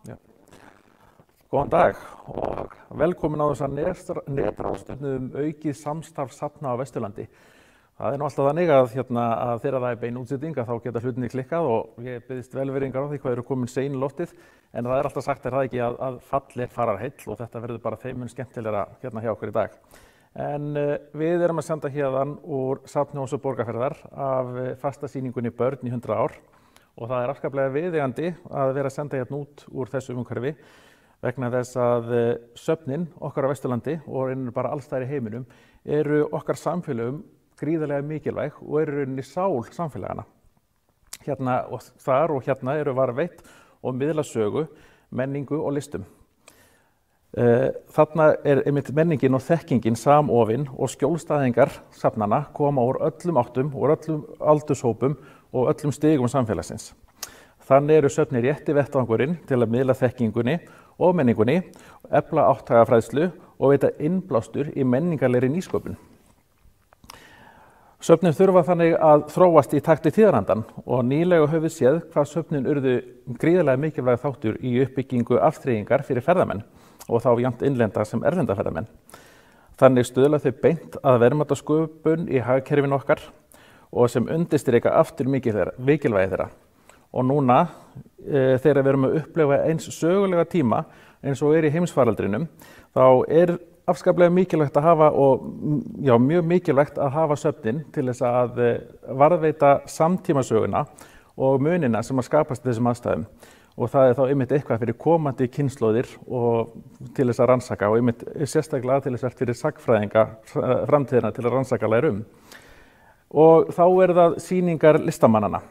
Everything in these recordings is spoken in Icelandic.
Já. Góðan dag og velkomin á þessa netráðstefnu aukið samstarf safna á Vesturlandi. Það nú alltaf þannig að þegar það bein útsending þá geta hlutinni klikkað og ég biðst velvirðingar á því hvað eru komin sein í loftið, en það alltaf sagt það ekki að fall farar heill og þetta verður bara þeim mun skemmtilegra hjá okkur í dag. En við erum að senda hérðan úr safni Hóls og Borgarfjarðar af fasta sýningunni Börn í 100 ár og það afskaplega viðeigandi að vera að senda hérna út úr þessu umhverfi vegna þess að söfnin okkar á Vesturlandi og bara alls staðar í heiminum eru okkar samfélögum gríðarlega mikilvæg og eru rauninni sál samfélagana. Hérna og þar og hérna eru varðveitt og miðla sögu, menningu og listum. Þarna einmitt menningin og þekkingin samofin og skjólstæðingar safnana koma úr öllum áttum, úr öllum aldurshópum og öllum stigum samfélagsins. Þannig eru söfnin rétti vettvangurinn til að miðla þekkingunni og menningunni, efla átthagafræðslu og veita innblástur í menningarlegri nýsköpun. Söfnin þurfa þannig að þróast í takti tíðarandann og nýlega höfum við séð hvað söfnin urðu gríðarlega mikilvæg þáttur í uppbyggingu afþreyingar fyrir ferðamenn og þá jafnt innlenda sem erlenda ferðamenn. Þannig stuðla þau beint að verðmætasköpun í hagkerfinu okkar og sem undirstrika aftur mikilvægi þeirra. Og núna þegar við erum að upplifa eins sögulega tíma eins og í heimsfaraldrinum, þá afskaplega mikilvægt að hafa mjög mikilvægt að hafa söfnin til þess að varðveita samtímasöguna og munina sem að skapast í þessum aðstæðum. Og það þá einmitt eitthvað fyrir komandi kynslóðir og til þess að rannsaka og einmitt sérstaklega athyglisvert fyrir sagnfræðinga framtíðina til að rannsaka lærum. Og þá það sýningar listamannana.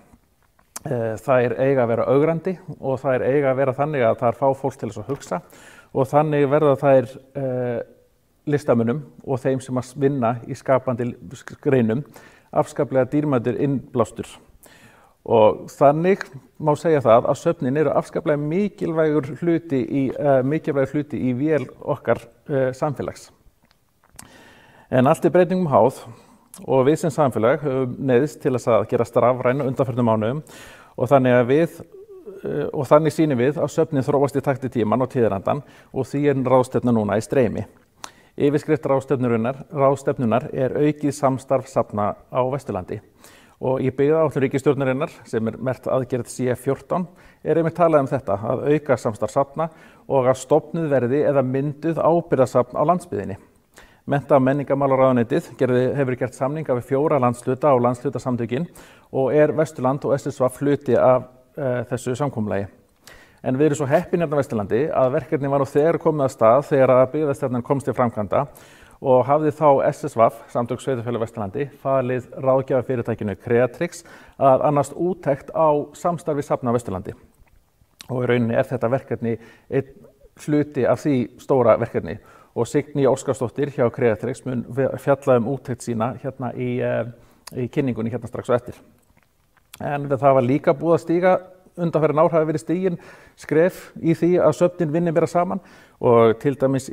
Það eiga að vera augrandi og það eiga að vera þannig að það fá fólk til þess að hugsa og þannig verða þær listamönnum og þeim sem að vinna í skapandi greinum afskaplega dýrmætur innblástur. Og þannig má segja það að söfnin eru afskaplega mikilvægur hluti í vél okkar samfélags. En allt breytingum háð og við sem samfélag höfum neyðst til þess að gera rafræn undanfarnum mánuðum og þannig sýnum við að söfnin þróast í takti tíman og tíðarandann og því ráðstefna núna í streymi. Yfirskrift ráðstefnunar aukið samstarf safna á Vesturlandi. Og í byggðaáætlun ríkisstjórnarinnar sem merkt aðgerð C14 einmitt talað þetta að auka samstarf safna og að stofnuð verði eða mynduð ábyrgðasafn á landsbyggðinni. Mennta- og menningarmálaráðuneytið hefur gert samninga við 4 landshluta og landshlutasamtökin og Vesturland og SSV hluti af þessu samkomulagi. En við erum svo heppin hérna á Vesturlandi að verkefni var nú þegar komið af stað þegar að byggðastefnan komst til framkvæmda og hafði þá SSV, Samtök sveitarfélaga á Vesturlandi, falið ráðgjafafyrirtækinu Creatrix að annast úttekt á samstarfi safna á Vesturlandi. Og í rauninni þetta verkefni einn hluti af því stóra verkefni og Signý Óskarsdóttir hjá Creatrix mun fjalla úttekt sína hérna í kynningunni hérna strax á eftir. En það var líka búið að stíga undanfarin ár hafi verið stigin skref í því að söfnin vinni meira saman og til dæmis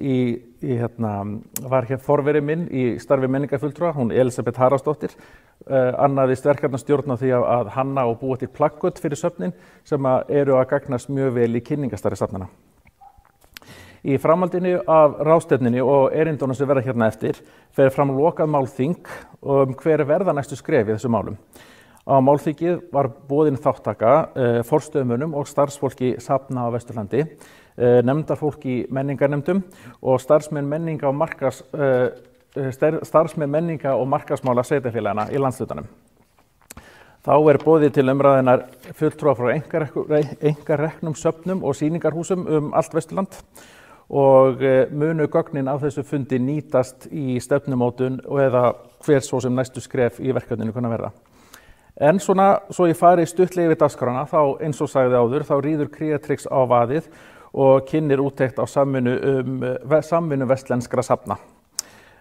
var forveri minn í starfi menningarfulltrúa, hún Elisabeth Haraldsdóttir, annaðist verkefnastjórn á því að hanna og búa til plaggött fyrir söfnin sem eru að gagnast mjög vel í kynningastarfi safnana. Í framhaldinu af ráðstefnunni og erindunum sem verða hérna eftir fer fram lokað málþing hver verða næstu skref í þessum málum. Á málþingið var boðin þáttaka forstöðumönnum og starfsfólki safna á Vesturlandi, nefndarfólk í menningarnefndum og starfsmenn menninga og markaðsmála sveitarfélaganna í landshlutanum. Þá boðið til umræðinnar fulltrúa frá einkareknum söfnum og sýningarhúsum allt Vesturland og munu gögnin af þessu fundi nýtast í stefnumótun eða hver svo sem næstu skref í verkefninu kunna verða. En svo ég fari stuttlega yfir dagskrána, þá eins og sagði áður, þá ríður Creatrix á vaðið og kynnir úttekt á samvinnu vestlenskra safna.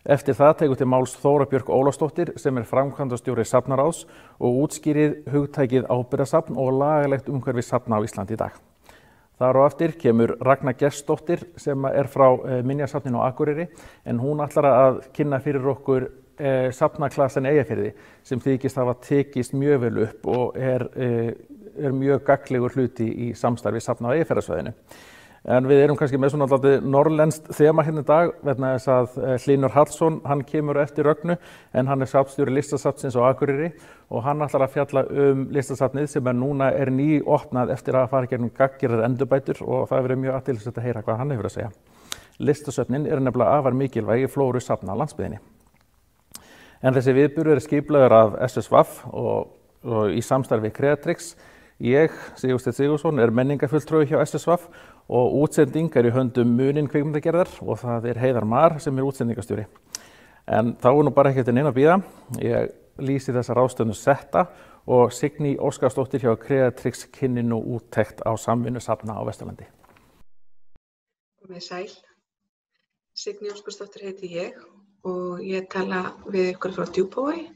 Eftir það tekur til máls Þóra Björk Ólafsdóttir sem framkvæmdastjóri safnaráðs og útskýrir hugtækið ábyrgðasafn og lagalegt umhverfi safna á Íslandi í dag. Þar á eftir kemur Ragna Gestsdóttir sem frá Minjasafninu á Akureyri en hún ætlar að kynna fyrir okkur safnaklasann Eyjafirði sem þykist hafa tekist mjög vel upp og mjög gagnlegur hluti í samstarfi safna á Eyjafjarðarsvæðinu. En við erum kannski með svona alltaf norrlenskt þema hérna í dag vegna þess að Hlynur Hallsson, hann kemur eftir Rögnu en hann safnstjóri Listasafnsins á Akureyri og hann ætlar að fjalla Listasafnið sem núna nýopnað eftir að fara gegnum gagngerar endurbætur og það verður mjög athyglisvert að heyra hvað hann hefur að segja. Listasöfnin nefnilega afar mikilvæg í flóru safna á landsbyggðinni. En þessi viðburður skipulagður af SSVAF og í samstarfi Creatrix. Ég, Sigursteinn Sigurðsson, menningarfulltrúi hjá SSVAF og útsending í höndum Munin kvikmyndagerðar og það Heiðar Mar sem útsendingastjóri. En þá nú bara ekki eftir neina að bíða. Ég lýsi þessa ráðstöfnu setta og Signý Óskarsdóttir hjá Creatrix kynni nú úttekt á samvinnu safna á Vesturlandi. Komið sæl. Signý Óskarsdóttir heiti ég og ég tala við ykkur frá Djúpavogi.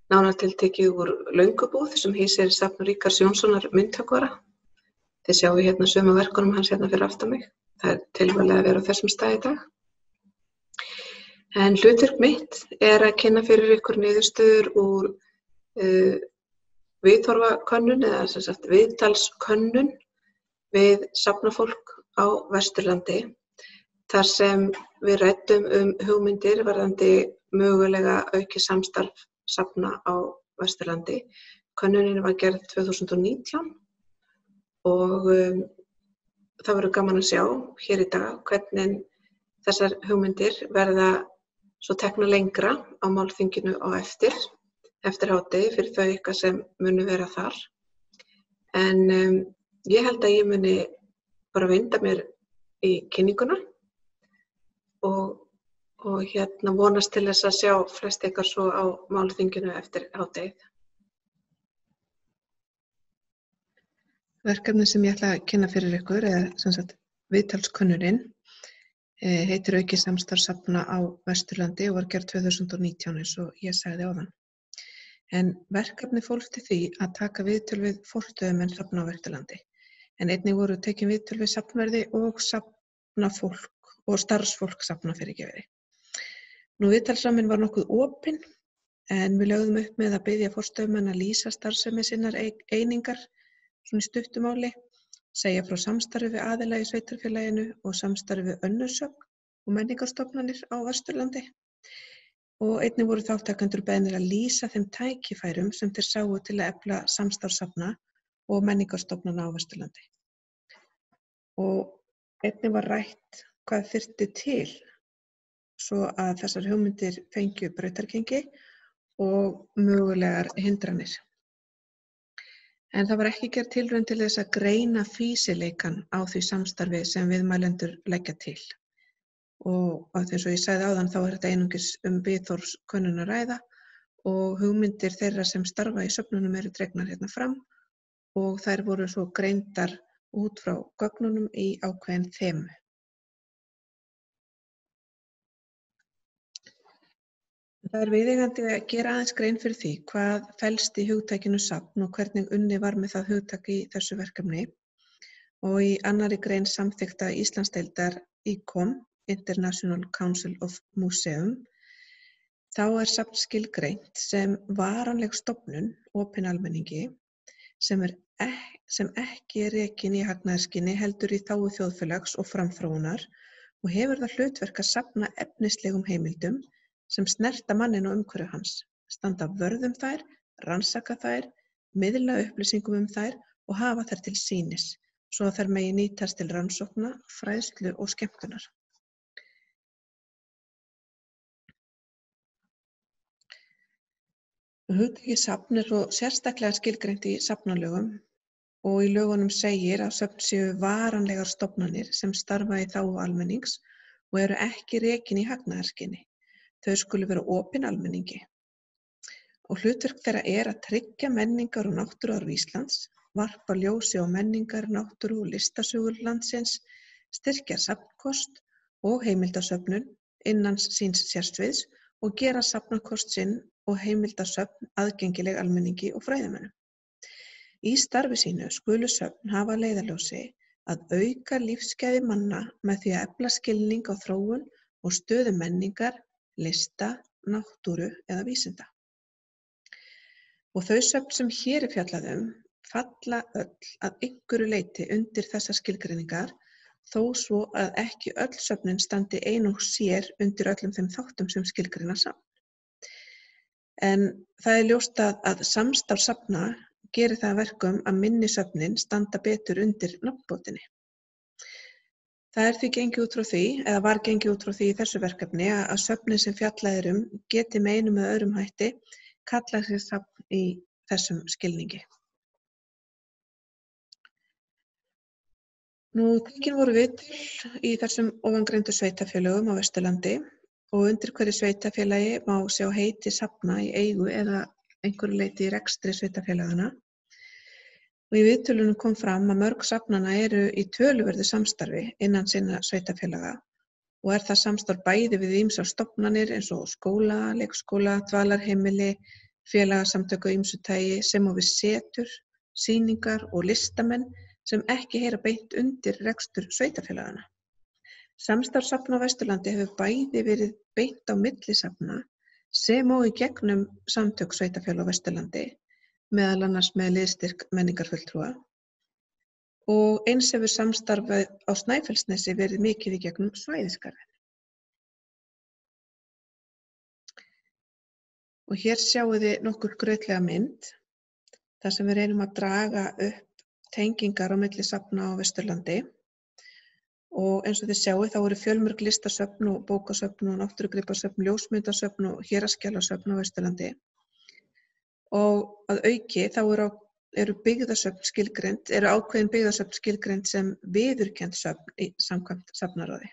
Nánar tiltekið úr Löngubúð sem hýsir safn Ríkards Jónssonar myndhöggvara. Þið sjáu hérna sömu verkunum hans hérna fyrir aftan mig. Það tilvalið að vera á þessum stað í dag. En hlutverk mitt að kynna fyrir ykkur niðurstöður úr viðhorfakönnun eða sem sagt viðtalskönnun við safnafólk á Vesturlandi. Þar sem við ræddum hugmyndir varðandi mögulega aukið samstarf safna á Vesturlandi. Könnunin var gerð 2019 og það verður gaman að sjá hér í dag hvernig þessar hugmyndir verða svo teknar lengra á málþinginu á eftir hádegi fyrir þau ykkar sem munu vera þar. En ég held að ég muni bara vinda mér í kynninguna og vonast til þess að sjá flest ykkar svo á málþinginu eftir hádegið. Verkefnið sem ég ætla að kynna fyrir ykkur sem sagt viðtalskönnunin heitir Aukið samstarf safna á Vesturlandi og var gerð 2019 eins og ég sagði áðan. En verkefnið fólst í því að taka viðtöl við forstöðumenn safna á Vesturlandi. En einnig voru tekin viðtöl við safnverði og safnafólk og starfsfólk safnafyrirgefari. Nú viðtalsramminn var nokkuð opinn en við lögðum upp með að biðja forstöðumenn að lýsa starfsemi sinnar einingar svona í stuttu máli, segja frá samstarfi við aðila í sveitarfélaginu og samstarfi við önnur söfn og menningarstofnanir á Vesturlandi. Og einnig voru þátttakendur beðnir að lýsa þeim tækifærum sem þeir sáu til að efla samstarfssafna og menningarstofnana á Vesturlandi. Og einnig var rætt hvað þyrfti til svo að þessar hugmyndir fengju brautargengi og mögulegar hindranir. En það var ekki gerð tilraun til þess að greina fýsileikann á því samstarfi sem viðmælendur leggja til. Og eins og ég sagði áðan þá þetta einungis viðhorfskönnun að ræða og hugmyndir þeirra sem starfa í söfnunum eru dregnar hérna fram og þær voru svo greindar út frá gögnunum í ákveðin þemu. Það viðeigandi að gera aðeins grein fyrir því hvað felst í hugtakinu safn og hvernig unnið var með það hugtak í þessu verkefni. Og í annarri grein samþykkta Íslandsdeildar ICOM, International Council of Museum, þá safn skilgreint sem varanleg stofnun, opin almenningi, sem ekki rekin í hagnaðarskyni heldur í þágu þjóðfélags og framþróunar og hefur það hlutverk að safna efnislegum heimildum sem snerta manninn og umhverfi hans, standa vörð þær, rannsaka þær, miðla upplýsingum þær og hafa þær til sýnis, svo að þær megi nýtast til rannsókna, fræðslu og skemmtunar. Hugtakið safn svo sérstaklega skilgreint í safnalögum og í lögunum segir að söfn séu varanlegar stofnanir sem starfa í þágu almennings og eru ekki rekin í hagnaðarskyni. Þau skulu vera opin almenningi. Og hlutverk þeirra að tryggja menningar og náttúruarf Íslands, varpa ljósi á menningar, náttúru og listasögur landsins, styrkja safnkost og heimildasöfnun innan síns sérsviðs og gera safnakost sinn og heimildasöfn aðgengileg almenningi og fræðimönnum. Í starfi sínu skulu söfn hafa að leiðarljósi að auka lífsgæði manna með því að efla skilning á þróun og stöðu menningar, lista, náttúru eða vísinda. Og þau söfn sem hér fjallað falla öll að einhverju leyti undir þessar skilgreiningar, þó svo að ekki öll söfnin standi ein og sér undir öllum þeim þáttum sem skilgreina safn. En það ljóst að samstarf safna gerir það að verkum að minni söfnin standa betur undir nafnbótinni. Það því gengið út frá því, eða var gengið út frá því í þessu verkefni, að söfnin sem fjallað geti með einum eða öðrum hætti kallað sig safn í þessum skilningi. Tekin voru viðtöl í þessum ofangreindu sveitarfélögum á Vesturlandi og undir hverju sveitarfélagi má sjá heiti safna í eigu eða einhverju leyti í rekstri sveitarfélaganna. Og í viðtölunum kom fram að mörg safnanna eru í töluverðu samstarfi innan sinna sveitarfélaga og það samstarf bæði við ýmsar stofnanir eins og skóla, leikskóla, dvalarheimili, félagasamtök af ýmsu tagi sem og við setur, sýningar og listamenn sem ekki heyra beint undir rekstur sveitarfélaganna. Samstarf safna á Vesturlandi hefur bæði verið beint á milli safna sem og í gegnum samtök sveitarfélaga á Vesturlandi, meðal annars með liðstyrk menningarfulltrúa og eins hefur samstarfið á Snæfellsnesi verið mikið í gegnum svæðisgarðinn. Og hér sjáið þið nokkur grautlega mynd þar sem við reynum að draga upp tengingar á milli safna á Vesturlandi og eins og þið sjáið þá eru fjölmörg listasöfn og bókasöfn og náttúrugripasöfn, ljósmyndasöfn og héraðsskjalasöfn á Vesturlandi. Og að auki þá eru ákveðin byggðasöfn skilgreind sem viðurkennd söfn samkvæmt safnaráði.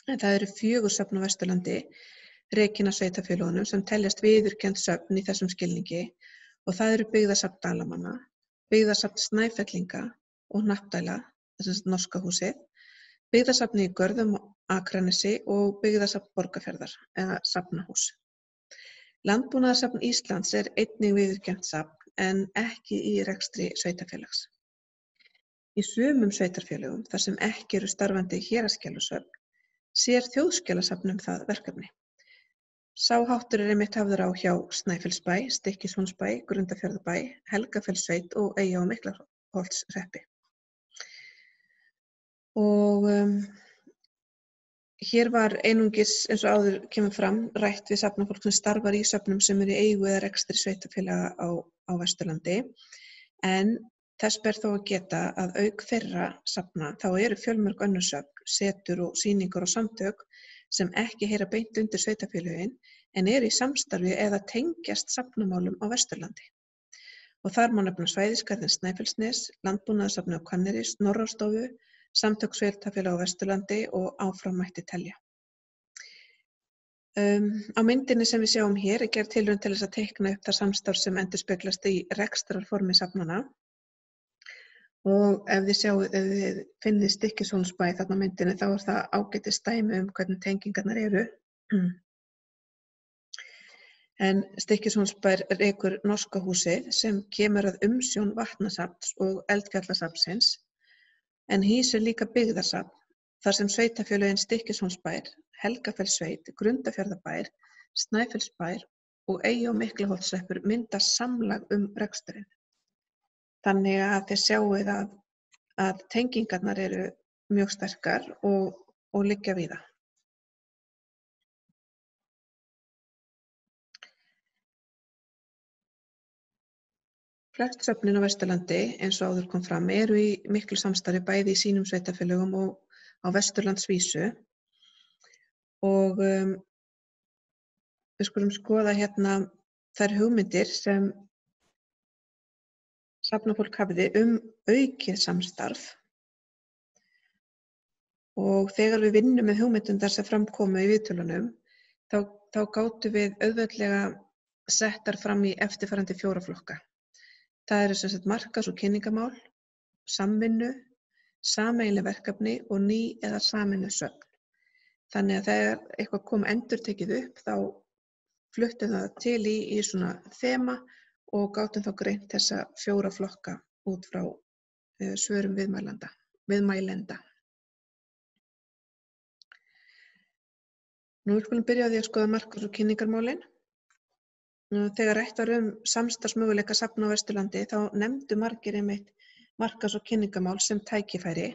En það eru 4 söfn á Vesturlandi rekin af sveitarfélögunum sem teljast viðurkennd söfn í þessum skilningi og það eru byggðasafn Dalamanna, byggðasafn Snæfellinga og Hnappdæla, norska húsið, byggðasafnið í Görðum Akranesi og byggðasafn Borgarfjarðar eða safnahús. Landbúnaðarsafn Íslands einnig viðurkennt safn en ekki í rekstri sveitarfélags. Í sumum sveitarfélögum þar sem ekki eru starfandi héraðsskjalasöfn sér Þjóðskjalasafn það verkefni. Sá háttur einmitt hafður á hjá Snæfellsbæ, Stykkishólmsbæ, Grundarfjarðarbæ, Helgafellssveit og Eyja- og Miklaholtshreppi. Og hér var einungis, eins og áður kemur fram, rætt við safnafólk sem starfar í söfnum sem eru í eigu eða rekstri sveitarfélaga á Vesturlandi, en þess ber þó að geta að auk þeirra safna þá eru fjölmörg önnur söfn, setur og sýningar og samtök sem ekki heyra beint undir sveitarfélögin en eru í samstarfi eða tengjast safnamálum á Vesturlandi. Og þar má nefna svæðisgarðinn Snæfellsnes, Landbúnaðarsafnið á Hvanneyri, Snorrastofu, samtök sveitarfélaga á Vesturlandi og áfram mætti telja. Á myndinni sem við sjáum hér gerð tilraun til þess að teikna upp það samstarf sem endurspeglast í rekstrarformi safnanna. Og ef þið finnið Stykkishólmsbæ þarna á myndinni þá það ágætis dæmi hvernig tengingarnar eru. En Stykkishólmsbær rekur norska húsið sem kemur að umsjón vatnasafns og eldfjallasafnsins en hýsir líka byggðasafn þar sem sveitarfélögin Stykkishólmsbær, Helgafellssveit, Grundarfjarðarbær, Snæfellsbær og Eyja- og Miklaholtshreppur mynda samlag reksturinn. Þannig að þið sjáið að tengingarnar eru mjög sterkar og liggja víða. Flest söfnin á Vesturlandi, eins og áður kom fram, eru í miklu samstarfi bæði í sínum sveitarfélögum og á Vesturlandsvísu. Og við skulum skoða hérna þær hugmyndir sem safnafólk hafði aukið samstarf. Og þegar við vinnum með hugmyndundar sem framkomu í viðtölunum, þá gátum við auðveldlega settar fram í eftirfarandi 4 flokka. Það eru sem sagt markaðs- og kynningamál, samvinnu, sameiginleg verkefni og ný eða sameinuð söfn. Þannig að þegar eitthvað kom endurtekið upp þá fluttum það til í svona þema og gátum þá greint þessa 4 flokka út frá svörum viðmælenda. Nú við skulum byrja á því að skoða markaðs- og kynningarmálin. Þegar rætt var samstarfsmöguleika safna á Vesturlandi þá nefndu margir einmitt markaðs- og kynningarmál sem tækifæri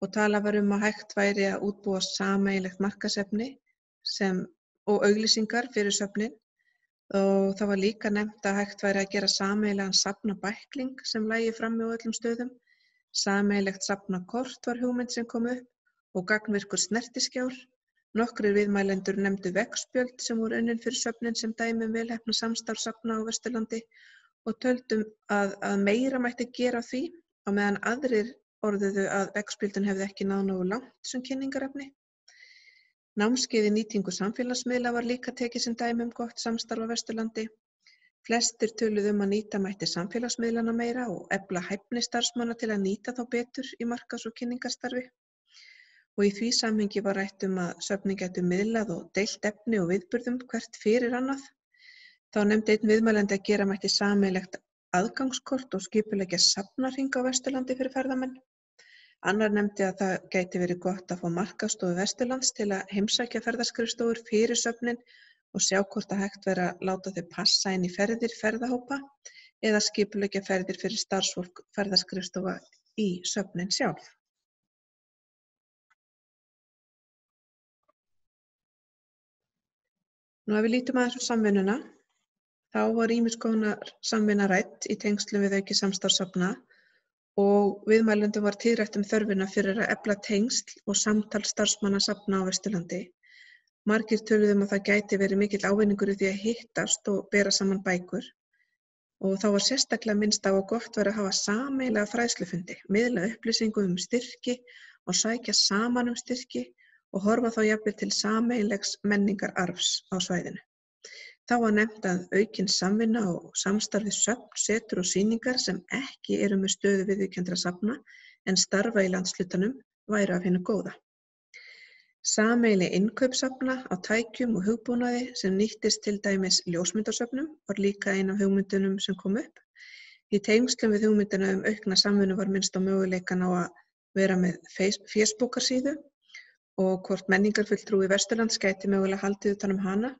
og talað var að hægt væri að útbúa sameiginlegt markaðsefni og auglýsingar fyrir söfnin og það var líka nefnt að hægt væri að gera sameiginlegan safnabækling sem lægi frammi á öllum stöðum. Sameiginlegt safnakort var hugmynd sem kom upp og gagnvirkur snertiskjár. Nokkrir viðmælendur nefndu veggspjöld sem voru unnin fyrir söfnin sem dæmi vel heppna samstarf safna á Vesturlandi og töldum að meira mætti gera því á meðan aðrir orðuðu að veggspjöldin hefði ekki náð nógu langt sem kynningarefni. Námskeið í nýtingu samfélagsmiðla var líka tekið sem dæmi gott samstarf á Vesturlandi. Flestir töluðu að nýta mætti samfélagsmiðlana meira og efla hæfni starfsmanna til að nýta þá betur í markaðs- og kynningarstarfi. Og í því samhengi var rætt að söfnin gætu miðlað og deilt efni og viðburðum hvert fyrir annað. Þá nefndi einn viðmælandi að gera mætti sameiginlegt aðgangskort og skipuleggja safnahring á Vesturlandi fyrir ferðamenn. Annar nefndi að það gæti verið gott að fá markaðsstofu Vesturlands til að heimsækja ferðaskrifstofur fyrir söfnin og sjá hvort að hægt væri að láta þau passa inn í ferðir ferðahópa eða skipuleggja ferðir fyrir starfsfólk ferðaskrifstofa í söfnin sjálf. Ef við lítum aðeins á samvinnuna, þá var ýmiss konar samvinna rædd í tengslum við aukið samstarf safna og viðmælendum var tíðrætt þörfina fyrir að efla tengsl og samtal starfsmanna safna á Vesturlandi. Margir töluðu að það gæti verið mikill ávinningur í því að hittast og bera saman bækur og þá var sérstaklega minnst á að gott væri að hafa sameiginlega fræðslufundi, miðla upplýsingum styrki og sækja saman styrki og horfa þá jafnvel til sameiginlegs menningararfs á svæðinu. Þá var nefnt að aukin samvinna og samstarfi söfn, setur og sýningar sem ekki eru með stöðu viðurkenndra safna en starfa í landshlutanum væru af hinu góða. Sameiginleg innkaup safna á tækjum og hugbúnaði sem nýttist til dæmis ljósmyndasöfnum var líka ein af hugmyndunum sem kom upp. Í tengslum við hugmyndina aukna samvinnu var minnst á möguleikann á að vera með fésbókarsíðu og hvort menningarfulltrúi Vesturlands gæti mögulega haldið utan hana.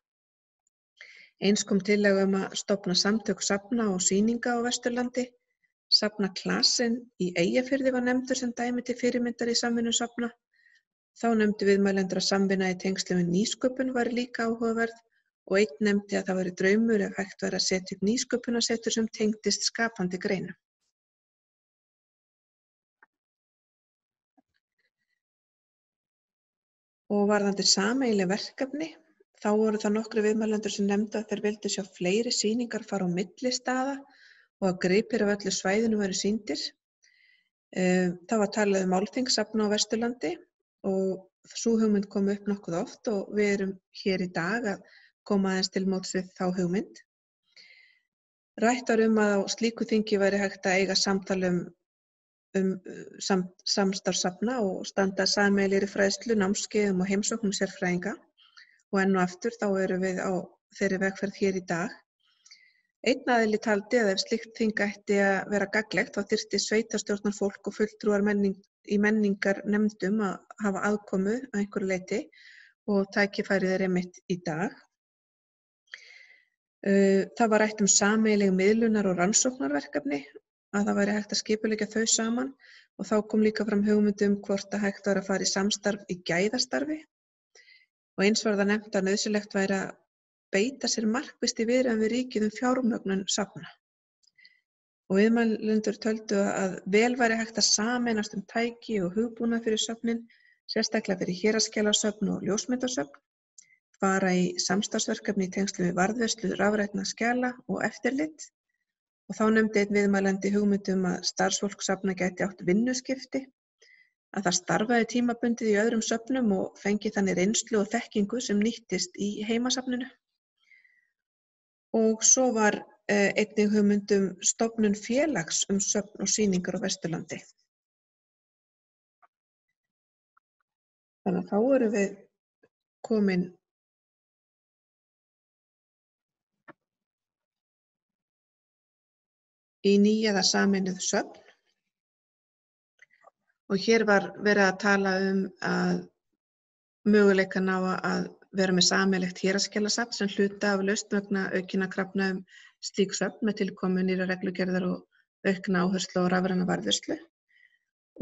Eins kom tillaga að stofna samtök safna og sýninga á Vesturlandi. Safnaklassinn í Eyjafirði var nefndur sem dæmi til fyrirmyndar í samvinnu safna. Þá nefndu viðmælendur að samvinna í tengslum við nýsköpun var líka áhugaverð og einn nefndi að það væri draumur ef hægt væri að setja upp nýsköpunarsetur sem tengdist skapandi greinum. Og varðandi sameiginleg verkefni, þá voru það nokkrir viðmælendur sem nefndu að þeir vildu sjá fleiri sýningar fara á milli staða og að gripir af öllu svæðinu væru sýndir. Það var talað málþing safna á Vesturlandi og sú hugmynd kom upp nokkuð oft og við erum hér í dag að koma aðeins til móts við þá hugmynd. Rætt var að á slíku þingi væri hægt að eiga samtal samstarf safna og standa sameiginlegri fræðslu, námskeiðum og heimsóknum sérfræðinga og enn og aftur þá erum við á þeirri vegferð hér í dag. Einn aðili taldi að ef slíkt þing ætti að vera gagnlegt þá þyrfti sveitarstjórnarfólk og fulltrúar í menningarnefndum að hafa aðkomu að einhverju leyti og tækifærið einmitt í dag. Það var rætt sameiginleg miðlunar- og rannsóknarverkefni að það væri hægt að skipuleggja þau saman og þá kom líka fram hugmynd hvort að hægt var að fara í samstarf í gæðastarfi og eins var það nefnt að nauðsynlegt væri að beita sér markvisst í viðræðum við ríkið fjármögnun safna. Og viðmælendur töldu að vel væri hægt að sameinast tæki og hugbúnað fyrir söfnin, sérstaklega fyrir héraðsskjalasöfn og ljósmyndasöfn, fara í samstarfsverkefni í tengslum við varðveislu rafrænna skjala og eftirlit. Og þá nefndi einn viðmælandi hugmynd að starfsfólk safna gæti átt vinnuskipti, að það starfaði tímabundið í öðrum söfnum og fengi þannig reynslu og þekkingu sem nýttist í heimasafninu. Og svo var einnig hugmynd stofnun félags söfn og sýningar á Vesturlandi. Þannig að þá erum við komin í nýja eða sameinuð söfn og hér var verið að tala að möguleikann á að vera með sameiginlegt héraðsskjalasafn sem hluta af lausn vegna aukinna krafna slík söfn með tilkomu nýrra reglugerðar og aukna áherslu á rafræna varðveislu.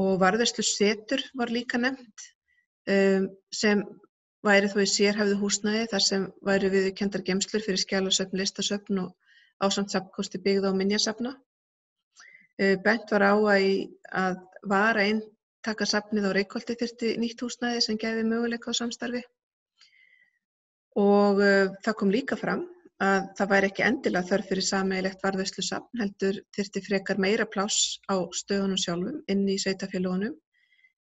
Og varðveislusetur var líka nefnt sem væri þó í sérhæfðu húsnæði þar sem væru viðurkenndar geymslur fyrir skjalasöfn, listasöfn og ásamt safnkosti byggða og minjasafna. Bent var á að vara eintaka safnið á Reykholti þyrfti nýtt húsnæði sem gæfi möguleika á samstarfi. Og það kom líka fram að það væri ekki endilega þörf fyrir sameiginlegt varðveislusafn, heldur þyrfti frekar meira pláss á stöðunum sjálfum inni í sveitarfélögunum,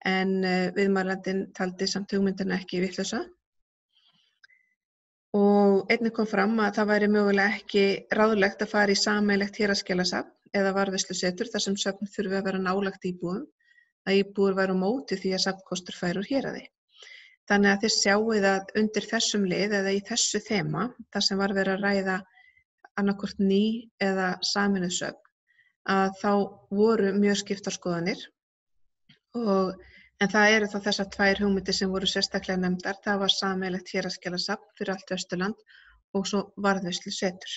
en viðmælandinn taldi samt hugmyndina ekki vitlausa. Og einnig kom fram að það væri mögulega ekki ráðlegt að fara í sameiginlegt héraðsskjalasafn eða varðveislusetur þar sem söfn þurfi að vera nálægt íbúum, að íbúar væru á móti því að safnkostur færi úr héraði. Þannig að þið sjáið að undir þessum lið eða í þessu þema, þar sem var verið að ræða annaðhvort ný eða sameinuð söfn, að þá voru mjög skiptar skoðanir. En það eru þá þessar tvær hugmyndir sem voru sérstaklega nefndar. Það var sameiginlegt héraðsskjalasafn fyrir allt Austurland og svo varðveislusetur.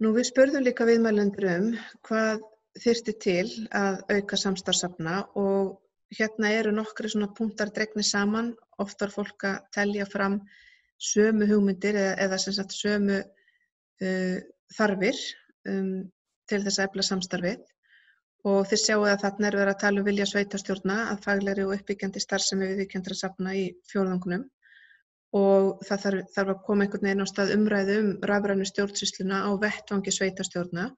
Við spurðum líka viðmælendur hvað þyrfti til að auka samstarfssafna og hérna eru nokkrir svona punktar dregnir saman. Oft var fólk að telja fram sömu hugmyndir eða sem sagt sömu þarfir til þess að efla samstarfið. Og þið sjáið að þarna er verið að tala vilja sveitarstjórna að faglegri og uppbyggjandi starfsemi viðurkenndra safna í fjórðungnum. Og það þarf að koma einhvern veginn á stað umræðu rafrænu stjórnsýsluna á vettvangi sveitarstjórna.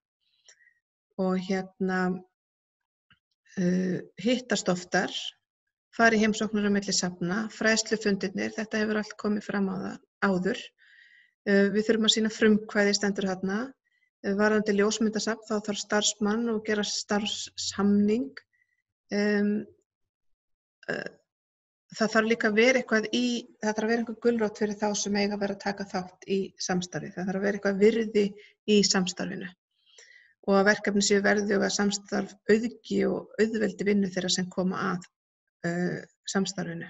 Og hittast oftar, fara í heimsóknir á milli safna, fræðslufundirnir, þetta hefur allt komið fram á það áður. Við þurfum að sýna frumkvæði stendur þarna. Varðandi ljósmyndasafn þá þarf starfsmann og gera starfssamning. Það þarf líka að vera það þarf að vera einhver gulrót fyrir þá sem eiga að vera að taka þátt í samstarfi. Það þarf að vera eitthvað virði í samstarfinu. Og að verkefni séu verðug að samstarf auðgi og auðveldi vinnu þeirra sem koma að samstarfinu.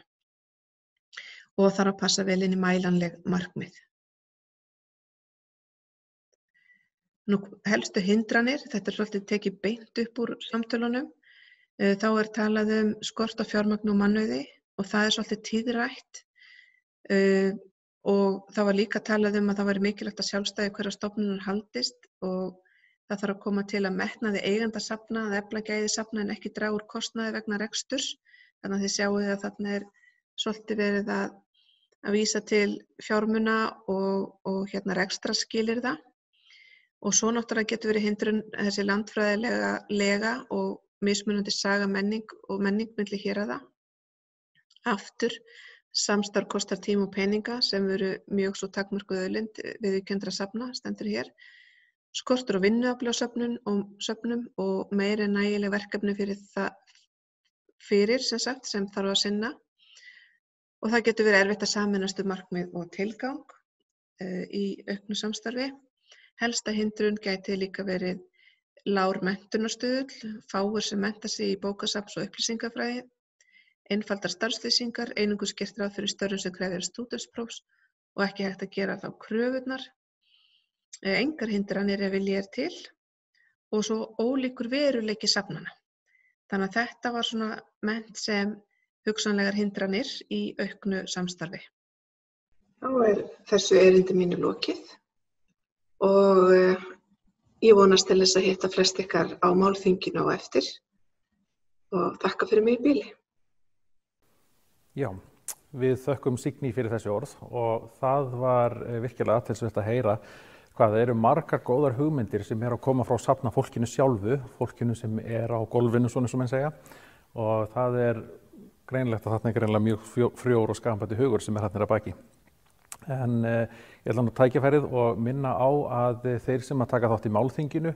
Og þarf að passa vel inn í mælanleg markmið. Helstu hindranir, þetta er svolítið tekið beint upp úr samtölunum. Þá er talað skort á fjármagni og mannauði og það er svolítið tíðrætt. Og það var líka talað að það væri mikilvægt að sjálfstæði hverrar stofnunar haldist og það þarf að koma til að metnaði eiganda safna, að efla gæði safna en ekki draga úr kostnaði vegna reksturs. Þannig að þið sjáið að þarna er svolítið verið að vísa til fjármuna og rekstrarskilyrða. Og svo náttúrulega getur verið hindrun þessi landfræðilega og mismunandi saga menning milli héraða. Aftur, samstarf kostar tíma og peninga sem eru mjög svo takmörkuð auðlind viðurkenndra safna, stendur hér. Skortur á vinnuafli á söfnum og meira en nægileg verkefni fyrir sem þarf að sinna. Og það getur verið erfitt að sameinast markmið og tilgang í auknu samstarfi. Helsta hindrun gæti líka verið lágur menntunarstuðull, fáir sem mennta sig í bókasafns- og upplýsingafræði, einfaldar starfslýsingar, einungis gert ráð fyrir störfum sem krefjast stúdentsprófs og ekki hægt að gera þá kröfurnar. Engar hindranir ef vilji er til og svo ólíkur veruleiki safnanna. Þannig að þetta var svona mennt sem hugsanlegar hindranir í auknu samstarfi. Þá er þessu erindi mínu lokið og ég vonast til þess að hitta flest ykkar á málþinginu á eftir og þakka fyrir mig í bili. Já, við þökkum Signý fyrir þessi orð og það var virkilega athyglisvert að heyra hvað það eru margar góðar hugmyndir sem að koma frá safnafólkinu sjálfu, fólkinu sem á gólfinu svona sem menn segja og það greinilegt að þarna greinlega mjög frjór og skapandi hugur sem þarna að baki. En ég ætla nú tækifærið og minna á að þeir sem að taka þátt í málþinginu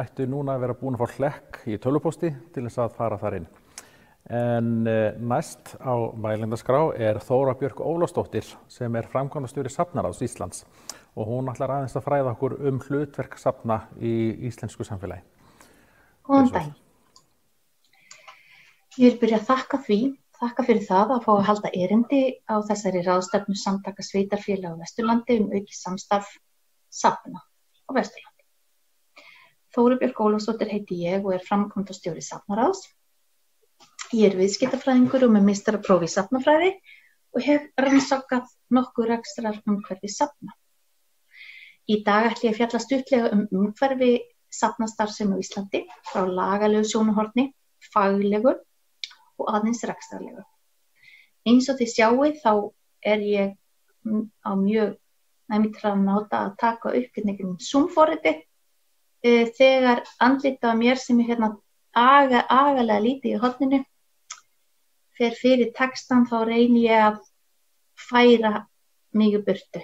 ættu núna að vera búin að fá hlekk í tölvupósti til þess að fara þar inn. En næst á mælendaskrá Þóra Björk Ólafsdóttir sem framkvæmdastjóri Safnaráðs Íslands og hún ætlar aðeins að fræða okkur hlutverk safna í íslensku samfélagi. Góðan daginn. Ég vil byrja að þakka fyrir það að fá að halda erindi á þessari ráðstefnu Samtaka sveitarfélaga á Vesturlandi aukið samstarf safna á Vesturlandi. Þóra Björk Ólafsdóttir heiti ég og framkvæmdastjóri Safnaráðs. Ég viðskiptafræðingur og með meistarapróf í safnafræði og hef rannsakað nokkuð rekstrarumhverfi safna. Í dag ætla ég að fjalla stuttlega umhverfi safnastarfsemi á Íslandi frá lagalegu sjónarhorni, faglegu og aðeins rekstrarlegu. Eins og þið sjáið þá ég á mjög næmitranáta að taka upp einhvern Zoom-forriti þegar andlitið á mér sem hérna agalega lítið í horninu fer fyrir textan þá reyni ég að færa mig í burtu.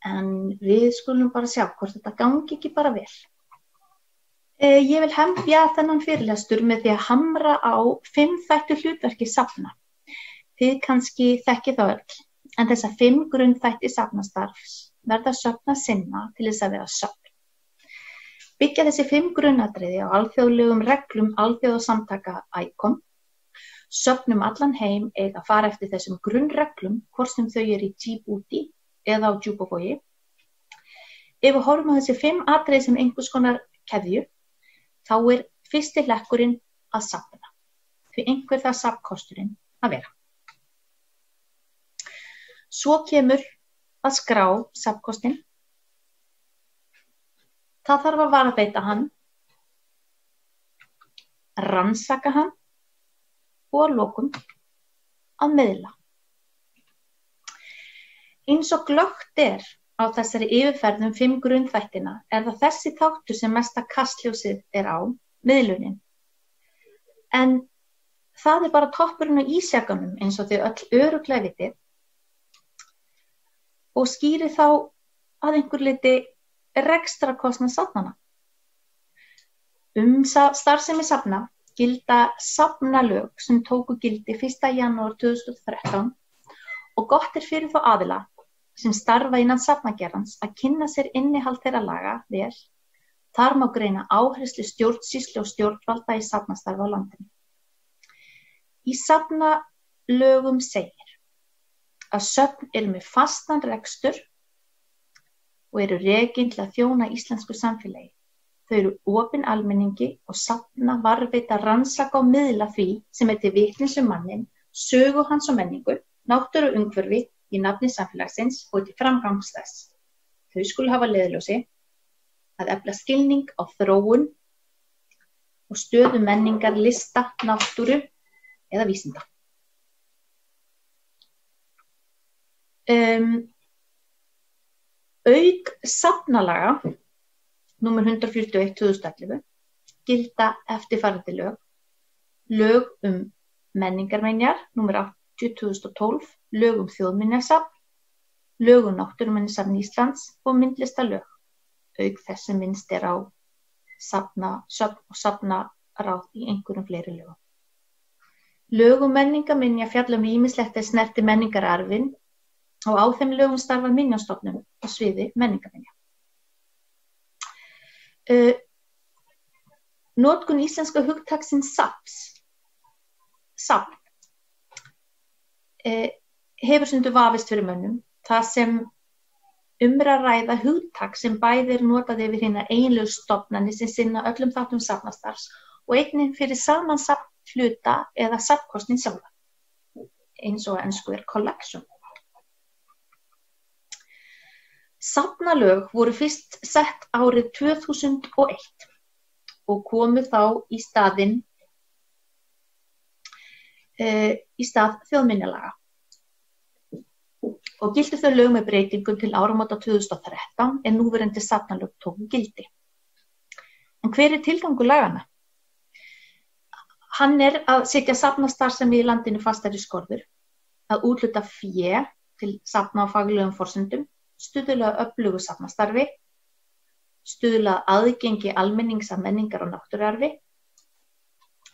En við skulum bara sjá hvort þetta gangi ekki bara vel. Ég vil hefja þennan fyrirlestur með því að hamra á 5 þættu hlutverki safna. Þið kannski þekkið þá öll, en þessa 5 grunnþætti safnastarfs verða söfn að sinna til þess að vera söfn. Byggja þessi 5 grunnatriði á alþjóðlegum reglum alþjóðasamtaka ICOM. Söfnum allan heim eiga að fara eftir þessum grunnreglum, hvort sem þau í Djibouti eða á Djúpavogi. Ef við horfum á þessi 5 atriði sem einhvers konar keðju, þá fyrsti hlekkurinn að safna. Því einhver það safnkosturinn að vera. Svo kemur að skrá safnkostinn. Það þarf að varðveita hann, rannsaka hann og að lokum að miðla. Eins og glöggt á þessari yfirferð 5 grunnþættina það þessi þáttur sem mesta kastljósið á, miðlunin. En það bara toppurinn á ísjakanum eins og þið öll örugglega vitið og skýrir þá að einhver leyti rekstrarkostnað safnanna. Starfsemi safna gilda safnalög sem tóku gildi 1. janúar 2013 og gott fyrir þá aðila sem starfa innan safnagerðans að kynna sér innihald þeirra laga vel. Þar má greina áherslu stjórnsýslu og stjórnvalda í safnastarfi á landinu. Í safnalögum segir að söfn með fastan rekstur og rekin til að þjóna íslensku samfélagi. Þau opin almenningi og safna, varðveita, rannsaka og miðla því sem til vitnis mannin, sögu hans og menningu, náttúru og umhverfi í nafni samfélagsins og til framgangs þess. Þau skulu hafa leiðarljósi að efla skilning á þróun og stöðu menningar, lista, náttúru eða vísinda. Auk safnalaga númer 141/2011 gilda eftirfarandi lög. Lög menningarminjar númer 80/2012, lög þjóðminjasafn, lög náttúruminjasafn Íslands og myndlistarlög. Auk þess sem minnst á safn og safnaráð í einhverjum fleiri lögum. Lög menningarminja fjalla ýmislegt snerti menningararfinn og á þeim lögum starfa minjastofnun á sviði menningarminja. Notkun íslenska hugtaksins safn hefur stundum vafist fyrir mönnum. Það sem að ræða hugtak sem bæði notað yfir hinar eiginlegu stofnanir sem sinna öllum þáttum safnastarfs og einnig fyrir saman safnhluta eða safnkostinn sjálfa, eins og á ensku collection. Safnalög voru fyrst sett árið 2001 og komu þá í stað þjóðminjalaga. Og giltu þau lög með breytingum til áramóta 2013 en núverandi safnalög tóku gildi. En hver tilgangur laganna? Hann að setja safnastarfsemi í landinu fastari skorður, að úthluta fé til safna á faglegum forsendum, stuðla að öflugu safnastarfi, stuðla að aðgengi almennings að menningar og náttúruarfi,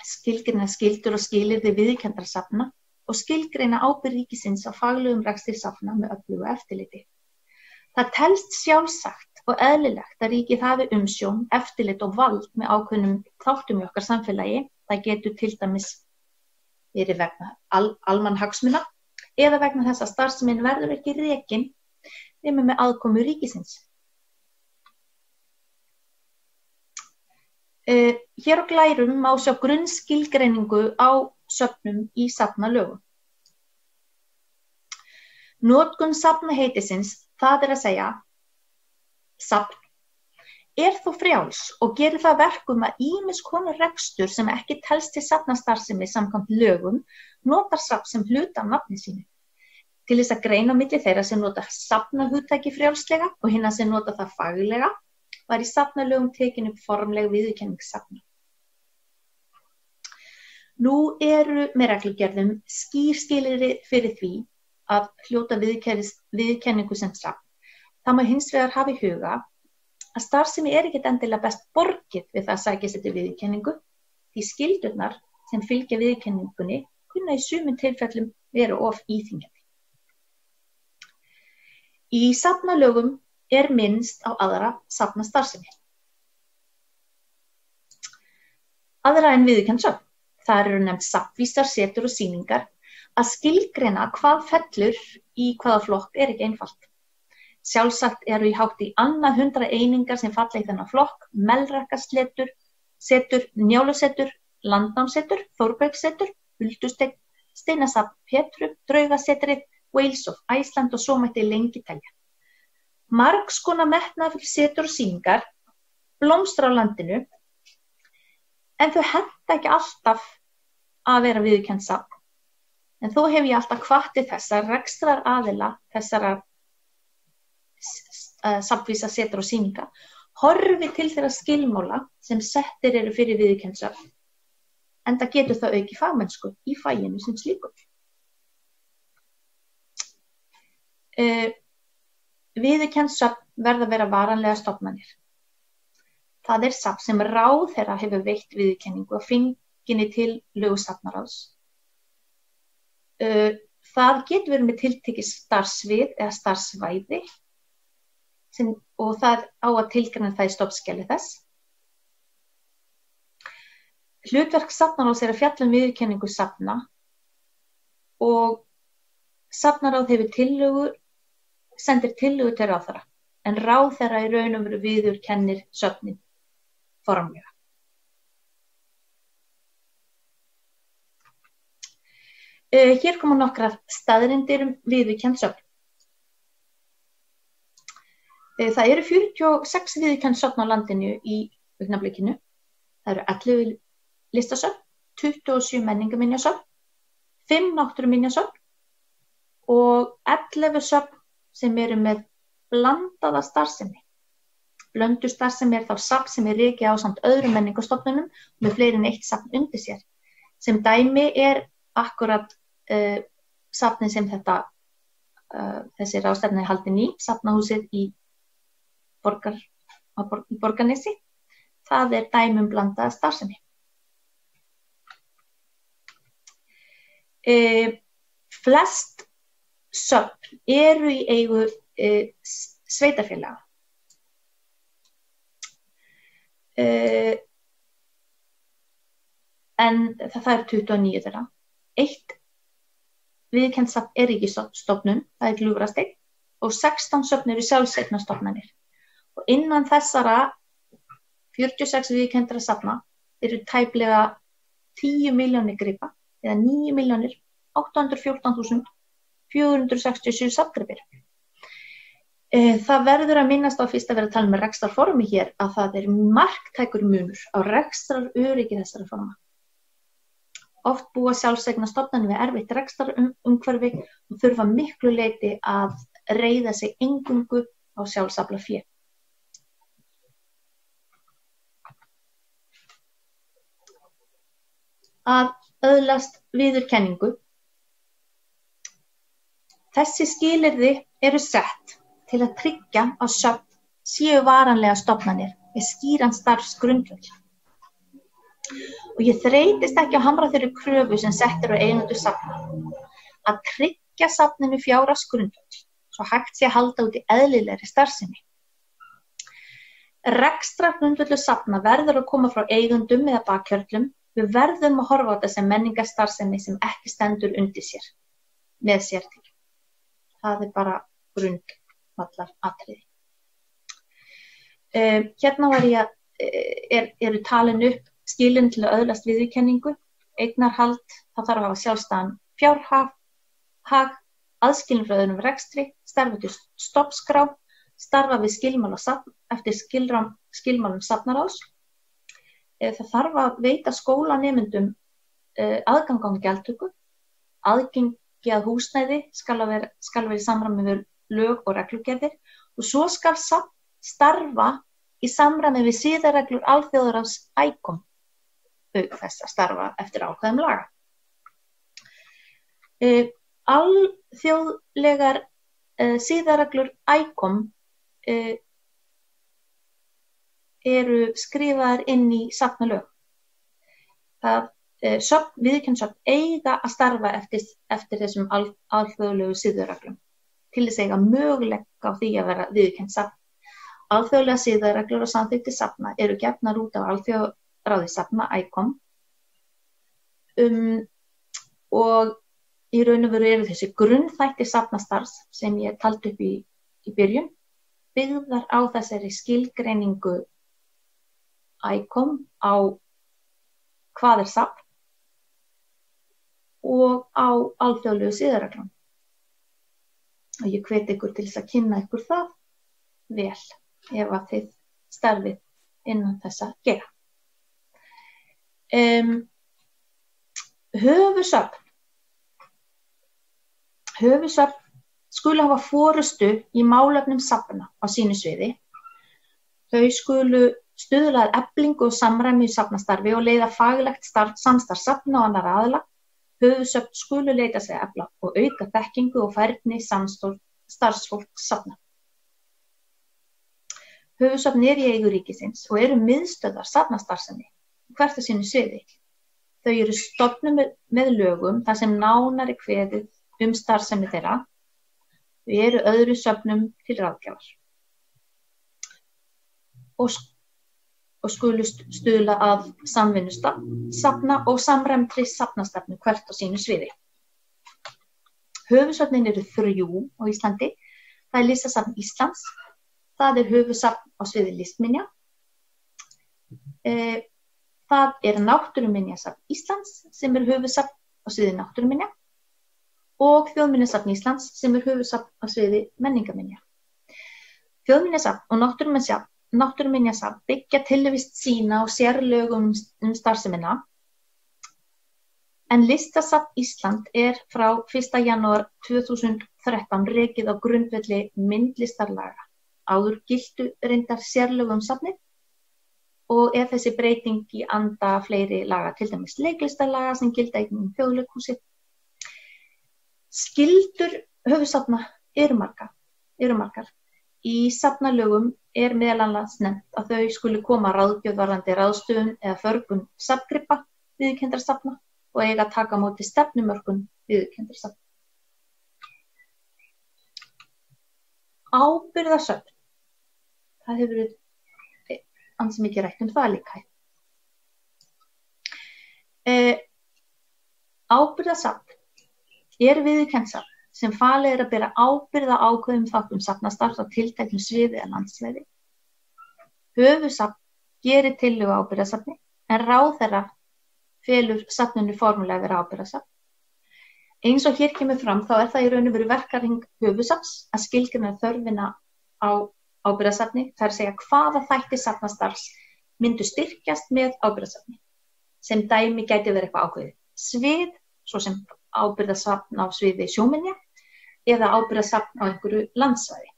skilgreina skyldur og skilyrði viðurkenndra safna og skilgreina ábyrgð ríkisins á faglegum rekstri safna með öflugu eftirliti. Það telst sjálfsagt og eðlilegt að ríkið hafi umsjón, eftirlit og vald með ákveðnum þáttum í okkar samfélagi Það getur til dæmis verið vegna almannahagsmuna eða vegna þess að starfsemin verður ekki rekin nema með aðkomu ríkisins. Hér á glærum má sjá grunnskilgreiningu á söfnum í safnalögum. Notkun safnaheitisins, það að segja safn, þó frjáls og gerir það verkum að ýmis konar rekstur sem ekki telst til safnastarfsemi samkvæmt lögum notar safn sem hluta af nafni sínu. Til þess að greina á milli þeirra sem nota safnahugtaki frjálslega og hinna sem nota það faglega var í safnalögum tekin upp formleg viðurkenning safna. Nú eru með reglugerðum skýr skilyrði fyrir því að hljóta viðurkenningu sem safn. Það má hins vegar hafa í huga að starfsemi ekkert endilega best borgið við það að sækja sér til viðurkenningu, því skyldurnar sem fylgja viðurkenningunni kunna í sumum tilfellum vera of íþyngjandi. Í safnalögum minnst á aðra safnastarfsemi. Aðra en viðurkennd söfn. Þar eru nefnd safnvísar, setur og sýningar. Að skilgreina hvað fellur í hvaða flokk ekki einfalt. Sjálfsagt eru í hátt í annað 100 einingar sem falla í þennan flokk: Melrakkasetur, Njálusetur, Landnámssetur, Þórbergssetur, Huldusteinn, Steinasafn Petru, Draugasetrið, Wales of Iceland og svo mætti lengi telja. Margs konar metnaðarfull setur og sýningar blómstra á landinu, en þau henta ekki alltaf að vera viðurkennd safn. En þó hef ég alltaf hvatt til þess að rekstraraðila þessara safnvísa setur og sýninga horfi til þeirra skilmála sem settir eru fyrir viðurkennd söfn, enda getur það auki fagmennsku í faginu sem slíku. Viðurkennd söfn verða að vera varanlega stofnanir. Það safn sem ráðherra hefur veitt viðurkenningu og fenginni til lögsafnaráðs. Það getur verið með tiltekið starfssvið eða starfssvæði og það á að tilgreina það í stofnskjali þess. Hlutverk safnaráðs að fjalla um viðurkenningu safna og safnaráð hefur sendir tillögu til ráðherra, en ráðherra í raun og veru viðurkennir söfnin formlega. Hér koma nokkrar staðreyndir viðurkennd söfn. Það eru 46 viðurkennd söfn á landinu í augnablikinu. Það eru 11 listasöfn, 27 menningarminjasöfn, 5 náttúruminjasöfn og 11 söfn sem eru með blandaða starfsemi. Blönduð starfsemi þá safn sem rekið ásamt öðrum menningarstofnunum með fleiri en eitt safn undir sér. Sem dæmi akkurat safnið sem þessi ráðstefna haldin í, safnahúsið í Borgarnesi. Það dæmi blandaða starfsemi. Flest söfn eru í eigu sveitarfélaga. En það eru 29 þeirra. Eitt viðurkennt safn ríkisstofnun, það Gljúfrasteinn, og 16 söfn eru sjálfseignarstofnanir. Og innan þessara 46 viðurkenndra safna eru tæplega 10 milljónir gripa, eða 9.814.467 safngripir. Það verður að minnast á fyrst að vera að tala með rekstrarformi hér að það marktækur munur á rekstraröryggi þessara forma. Oft búa sjálfseignarstofnanir við erfitt rekstrarumhverfi og þurfa miklu leyti að reiða sig eingöngu á sjálfsaflafé. Að öðlast viðurkenningu. Þessi skilyrði eru sett til að tryggja að söfn séu varanlega stofnanir með skýran starfsgrundvöll. Og ég þreytist ekki að hamra þeirri kröfu sem settir á eigendur safna að tryggja safninu fjárhagsgrundvöll svo hægt sé að halda út í eðlilegri starfsemi. Rekstrargrundvöllur safna verður að koma frá eigendum eða bakhjörlum Við verðum að horfa á þetta sem menningarstarfsemi sem ekki stendur undir sér, með sértekjum. Það bara grundvallar atriði. Hérna var ég eru talin upp skilin til að öðlast viðurkenningu, eignarhald, það þarf að hafa sjálfstæðan fjárhag, aðskilin frá öðrum rekstri, starfa til stofnskrá, starfa við skilmála eftir skilmálum safnaráðs. Það þarf að veita skólanemendum aðgang án gjaldtöku, aðgengi að húsnæði skal vera í samræmi við lög og reglugerðir og svo skal starfa í samræmi við siðareglur alþjóðaráðs ICOM, auk þess að starfa eftir ákvæðum laga. Alþjóðlegar siðareglur ICOM eru skrifaðar inn í safnalög. Viðurkennd söfn eiga að starfa eftir þessum alþjóðlegu siðareglum til þess að eiga möguleika á því að vera viðurkennd safn. Alþjóðlega siðareglur og samþykktir safna eru gefnar út af alþjóðaráði safna ICOM og í raun og veru eru þessi grunnþættir safnastarfs sem ég taldi upp í byrjun byggðar á þessari skilgreiningu ICOM á hvað safn og á alþjóðlegu siðareglum. Og ég hvet ykkur til þess að kynna ykkur það vel ef að þið starfið innan þessa gera. Höfuðsöfn skulu hafa forystu í málefnum safna á sínu sviði. Þau skulu stuðla að eflingu og samræmi í safnastarfi og leiða faglegt samstarf safna og annarra aðila. Höfuðsöfn skulu leita sig að efla og auka þekkingu og færni starfsfólks safna. Höfuðsöfn í eigu ríkisins og eru miðstöðvar safnastarfsemi hvert á sínu sviði. Þau eru stofnuð með lögum þar sem nánar kveðið starfsemi þeirra. Þau eru öðru söfnum til ráðgjafar. Og skulu stuðla að samvinnu safna og samræmdri safnastefnu hvert á sínu sviði. Höfuðsöfnin eru 3 á Íslandi. Það Listasafn Íslands. Það höfuðsafn á sviði listminja. Það Náttúruminjasafn Íslands sem höfuðsafn á sviði náttúruminja og Þjóðminjasafn Íslands sem höfuðsafn á sviði menningarminja. Þjóðminjasafn og náttúruminjasafn byggja tilvist sína og sérlögum starfsemina en Listasafn Ísland frá 1. janúar 2013 rekið á grundvelli myndlistarlaga. Áður giltu reyndar sérlögum safnið og þessi breyting í anda fleiri laga, til dæmis leiklistarlaga sem gilda í Þjóðleikhúsið. Skyldur höfuðsafna eru margar. Í safnalögum meðal annars nefnt að þau skulu koma ráðgjöf varðandi ráðstöfun eða förgun safngripa viðurkenndra safna og eiga að taka á móti stefnumörkun viðurkenndra safna. Ábyrgðarsöfn. Það hefur verið ansi mikið rætt það líka. Ábyrgðarsafn viðurkennd safn sem falið að bera ábyrgð á ákveðum þáttum safnastarfs á tilteknu sviði eða landsvæði. Höfuðsafn gerir tillögu að ábyrgðarsafni en ráðherra felur safninu formulega að vera ábyrgðarsafn. Eins og hér kemur fram þá það í raun og veru verkahring höfuðsafns að skilgreina þörfina á ábyrgðarsafni, það að segja hvaða þætti safnastarfs myndu styrkjast með ábyrgðarsafni. Sem dæmi gæti verið eitthvað ákveðið svið, svo sem ábyrgðarsafn á sviði sjóminja eða ábyrgðarsafn á einhverju landsvæði.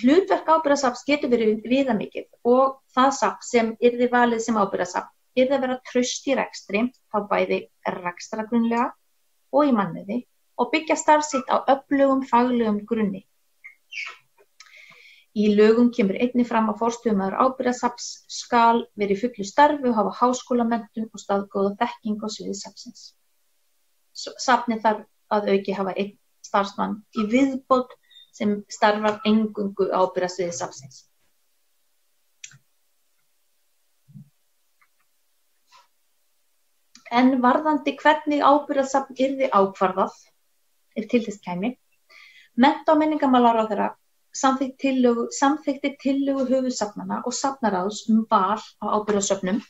Hlutverk ábyrgðarsafns getur verið viðamikið og það safn sem yrði valið sem ábyrgðarsafn yrði að vera traust í rekstri, þá bæði rekstrargrunlega og í mannauði og byggja starf sitt á öflugum faglegum grunni. Í lögum kemur einnig fram að forstöðumaður ábyrgðarsafns skal vera í fullu starfi og hafa háskólamenntun og staðgóða þekkingu á sviði safnsins. Safnið þarf að auki hafa einn starfsmann í viðbót sem starfar eingöngu á ábyrgðarsviði safnsins. En varðandi hvernig ábyrgðarsafn yrði ákvarðað, ef til þess kæmi, mennta- og menningarmálaráðherra samþykkti tillögu höfuðsafnanna og safnaráðs val á ábyrgðarsöfnum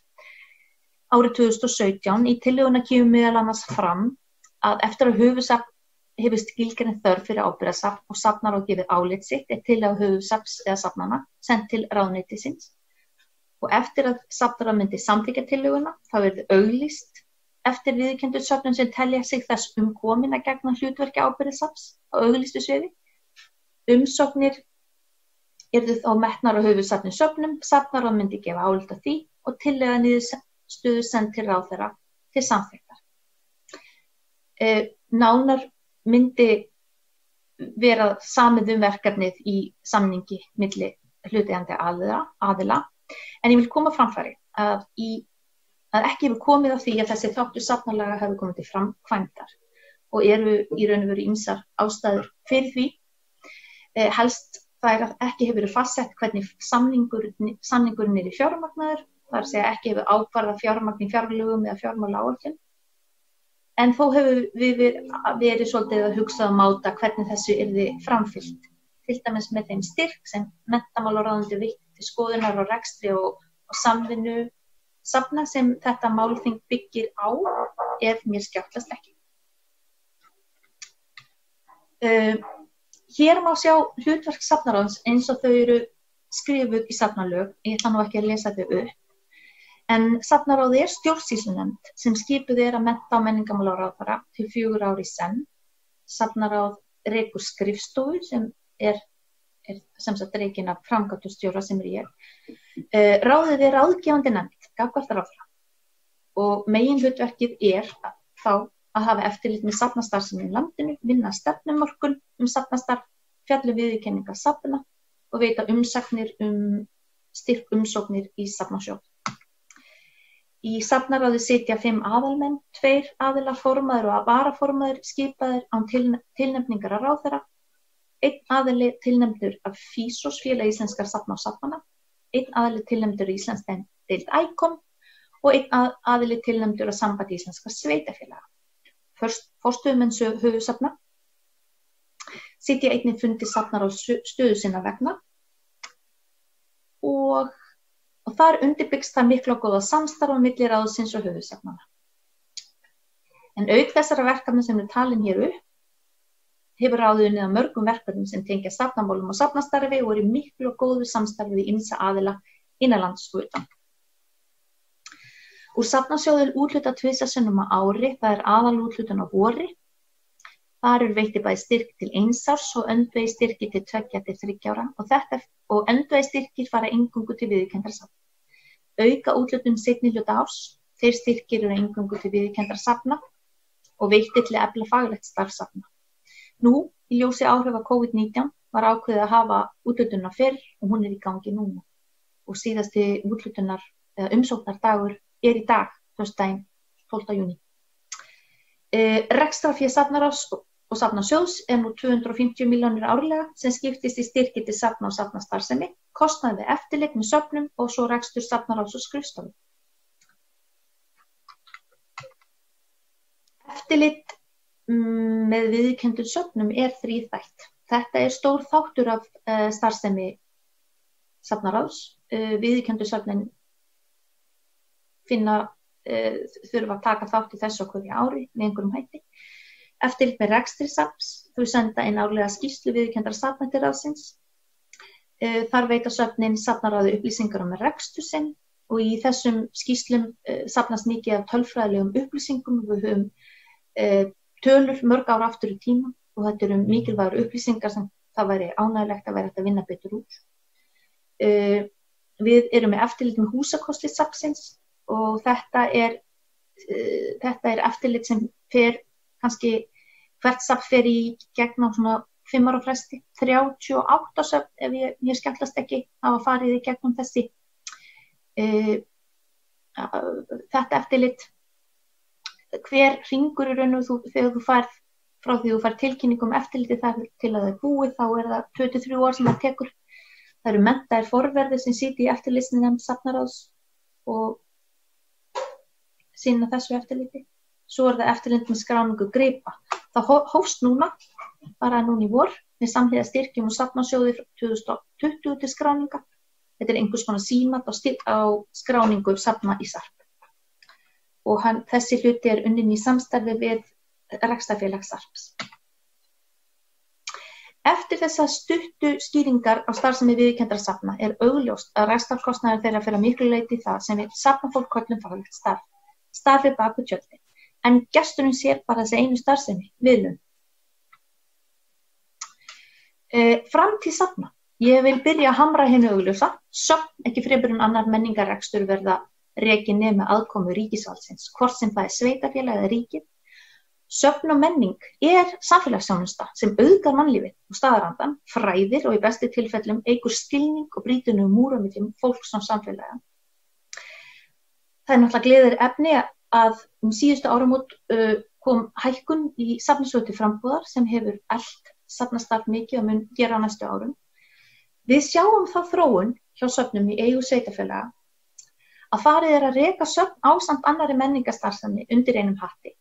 árið 2017. Í tillöguna kemur meðal annars fram að eftir að höfuðsafn hefur skilgreint þörf fyrir ábyrgðarsafn og safnaráð gefið álit sitt tillaga höfuðsafns eða safnanna sent til ráðuneytisins. Og eftir að safnaráð myndi samþykkja tillöguna, þá yrði auglýst eftir viðurkenndu söfnum sem telja sig þess komin að gegna hlutverki ábyrgðarsafns á auglýstu sviði. Umsóknir yrðu þá metnar á höfuðsafni söfnum, safnaráð myndi gefa álit á því og tillaga niðurstöðu send til ráðherra til samþykktar. Nánar myndi vera samið verkefnið í samningi milli hlutaðeigandi aðila, en ég vil koma framfæri að ekki hefur komið á því að þessi þáttur safnalaga hefur komið til framkvæmdar og eru í raun og veru ýmsar ástæður fyrir því. Helst það að ekki hefur verið fastsett hvernig samningurinn er í fjármagnaður, það er að segja ekki hefur ákvarðað fjármagn í fjárlögum eða fjármálaáætlun. En þó hefur við verið svolítið að hugsa máta hvernig þessu yrði framfylgt. Til dæmis með þeim styrk sem menntamálaráðuneytið veitti til skoðunar og rekstri og samvinnu safna sem þetta málþing byggir á, ef mér skjátlast ekki. Hér má sjá hlutverk safnaráðs eins og þau eru skrifuð í safnalög. Ég ætla nú ekki að lesa þau upp. En safnaráð stjórnsýslunefnd sem skipuð af mennta- og menningarmálaráðherra til 4 ár í senn. Safnaráð rekur skrifstofu sem er sem sagt rekin af framkvæmdastjóra sem ég. Ráðið ráðgefandi nefnd gagnvart ráðherra og meginhlutverkið þá að hafa eftirlit með safnastarfsemi í landinu, vinna stefnumörkun safnastarf, fjalla viðurkenninga safna og veita umsagnir styrkumsóknir í safnasjóð. Í safnaráði sitja 5 aðalmenn, 2 aðilar formaður og varaformaður skipaðir án tilnefningar af ráðherra, 1 aðili tilnefndur af FÍSOS, Félag íslenskra safna og safnana, 1 aðili tilnefndur af Íslandsdeild ICOM og 1 aðili tilnefndur af Sambandi íslenskra sveitarfélaga. Forstöðumenn höfuðsafna sitja einnig fundi safnaráð stöðu sinna vegna og þar undirbyggst það mikla og góða samstarf á milli ráðsins og höfuðsafnanna. En auk þessara verkefna sem er talin hér upp, hefur ráðið unnið að mörgum verkefnum sem tengja safnamálum og safnastarfi og eru miklu og góðu samstarfi við ýmsa aðila innanlands og utan. Úr safnasjóði úthluta 2 sinnum á ári, það aðalúthlutun á vori. Þar veitti bæði styrk til 1 árs og öndvegi styrki til 2 til 3 ára og öndvegi styrkir fara eingöngu til viðurkenndra safna. Auka úthlutun seinni hluta árs, þeir styrkir eru eingöngu til viðurkenndra safna og veitti til að efla faglegt starf safna. Nú, í ljósi áhrifa COVID-19 var ákveðið að hafa úthlutunina fyrr og hún í gangi núna. Og síðasti úthlutunar umsóknardagur í dag, föstudaginn 12. júní. Rekstrarfé safnaráðs og safnasjóðs nú 250 milljónir árlega sem skiptist í styrki til safna og safnastarfsemi, kostnaði við eftirlit með söfnum og svo rekstur safnaráðs og skrifstofu. Eftirlit með viðurkenndum söfnum þríþætt. Þetta stór þáttur af starfsemi safnaráðs. Viðurkenndu söfnin þurfa að taka þátt í þessu hverju ári með einhverjum hætti. Eftirlit með rekstri safns, þau senda inn árlega skýrslu viðurkenndra safna til ráðsins. Þar veita söfnin safnaráði upplýsingar rekstur sinn og í þessum skýrslum safnast mikið af tölfræðilegum upplýsingum. Við höfum tölur mörg ára aftur í tíma og þetta eru mikilvægar upplýsingar sem það væri ánægilegt að vera hægt að vinna betur úr. Við erum með eftirlit með húsakosti safnsins og þetta eftirlit sem fer kannski hvert safn fer í gegn á svona 5 ára fresti. 38 söfn, ef ég skemmtlast ekki, hafa farið í gegnum þetta eftirlit. Hver hringur í raun og þegar þú færð frá því þú færð tilkynningu eftirliti þar til að það búið, þá það 23 ár sem það tekur. Það eru menntaðir forverðir sem sitja í eftirlitsnefnd safnaráðs og sinna þessu eftirliti. Svo það eftirlit með skráningu gripa. Það hófst núna, bara núna í vor, með samhliða styrkjum og safnasjóði frá 2020 til skráninga. Þetta einhvers konar símat á skráningu safna í SARP. Og þessi hluti unnin í samstarfi við rekstrarfélag SARPs. Eftir þessa stuttu skýringar á starfsemi viðurkenndra safna augljóst að rekstrarkostnaður þeirra fer að miklu leyti í það sem við safnafólk köllum faglegt starf. Starfið bak við tjöldin. En gesturinn sér bara þessi einu starfsemi, miðlun. Framtíð safna. Ég vil byrja að hamra hinu augljósa. Söfn, ekki fremur en annar menningarrekstur verða rekin með aðkomu ríkisvaldsins, hvort sem það sveitarfélag eða ríkið. Söfn og menning samfélagsþjónusta sem auðgar mannlífið og staðarandann, fræðir og í bestu tilfellum eykur skilning og brýtur niður múra milli fólks og samfélaga. Það náttúrulega gleðir efni að síðustu áramót kom hækkun í safnasjóði til frambúðar sem hefur eflt safnastarf mikið og mun gera á næstu árum. Við sjáum þá þróun hjá söfnum í eigu sveitarfélaga að farið að reka söfn ásamt annarri menningarstarfsemi undir einum hatti.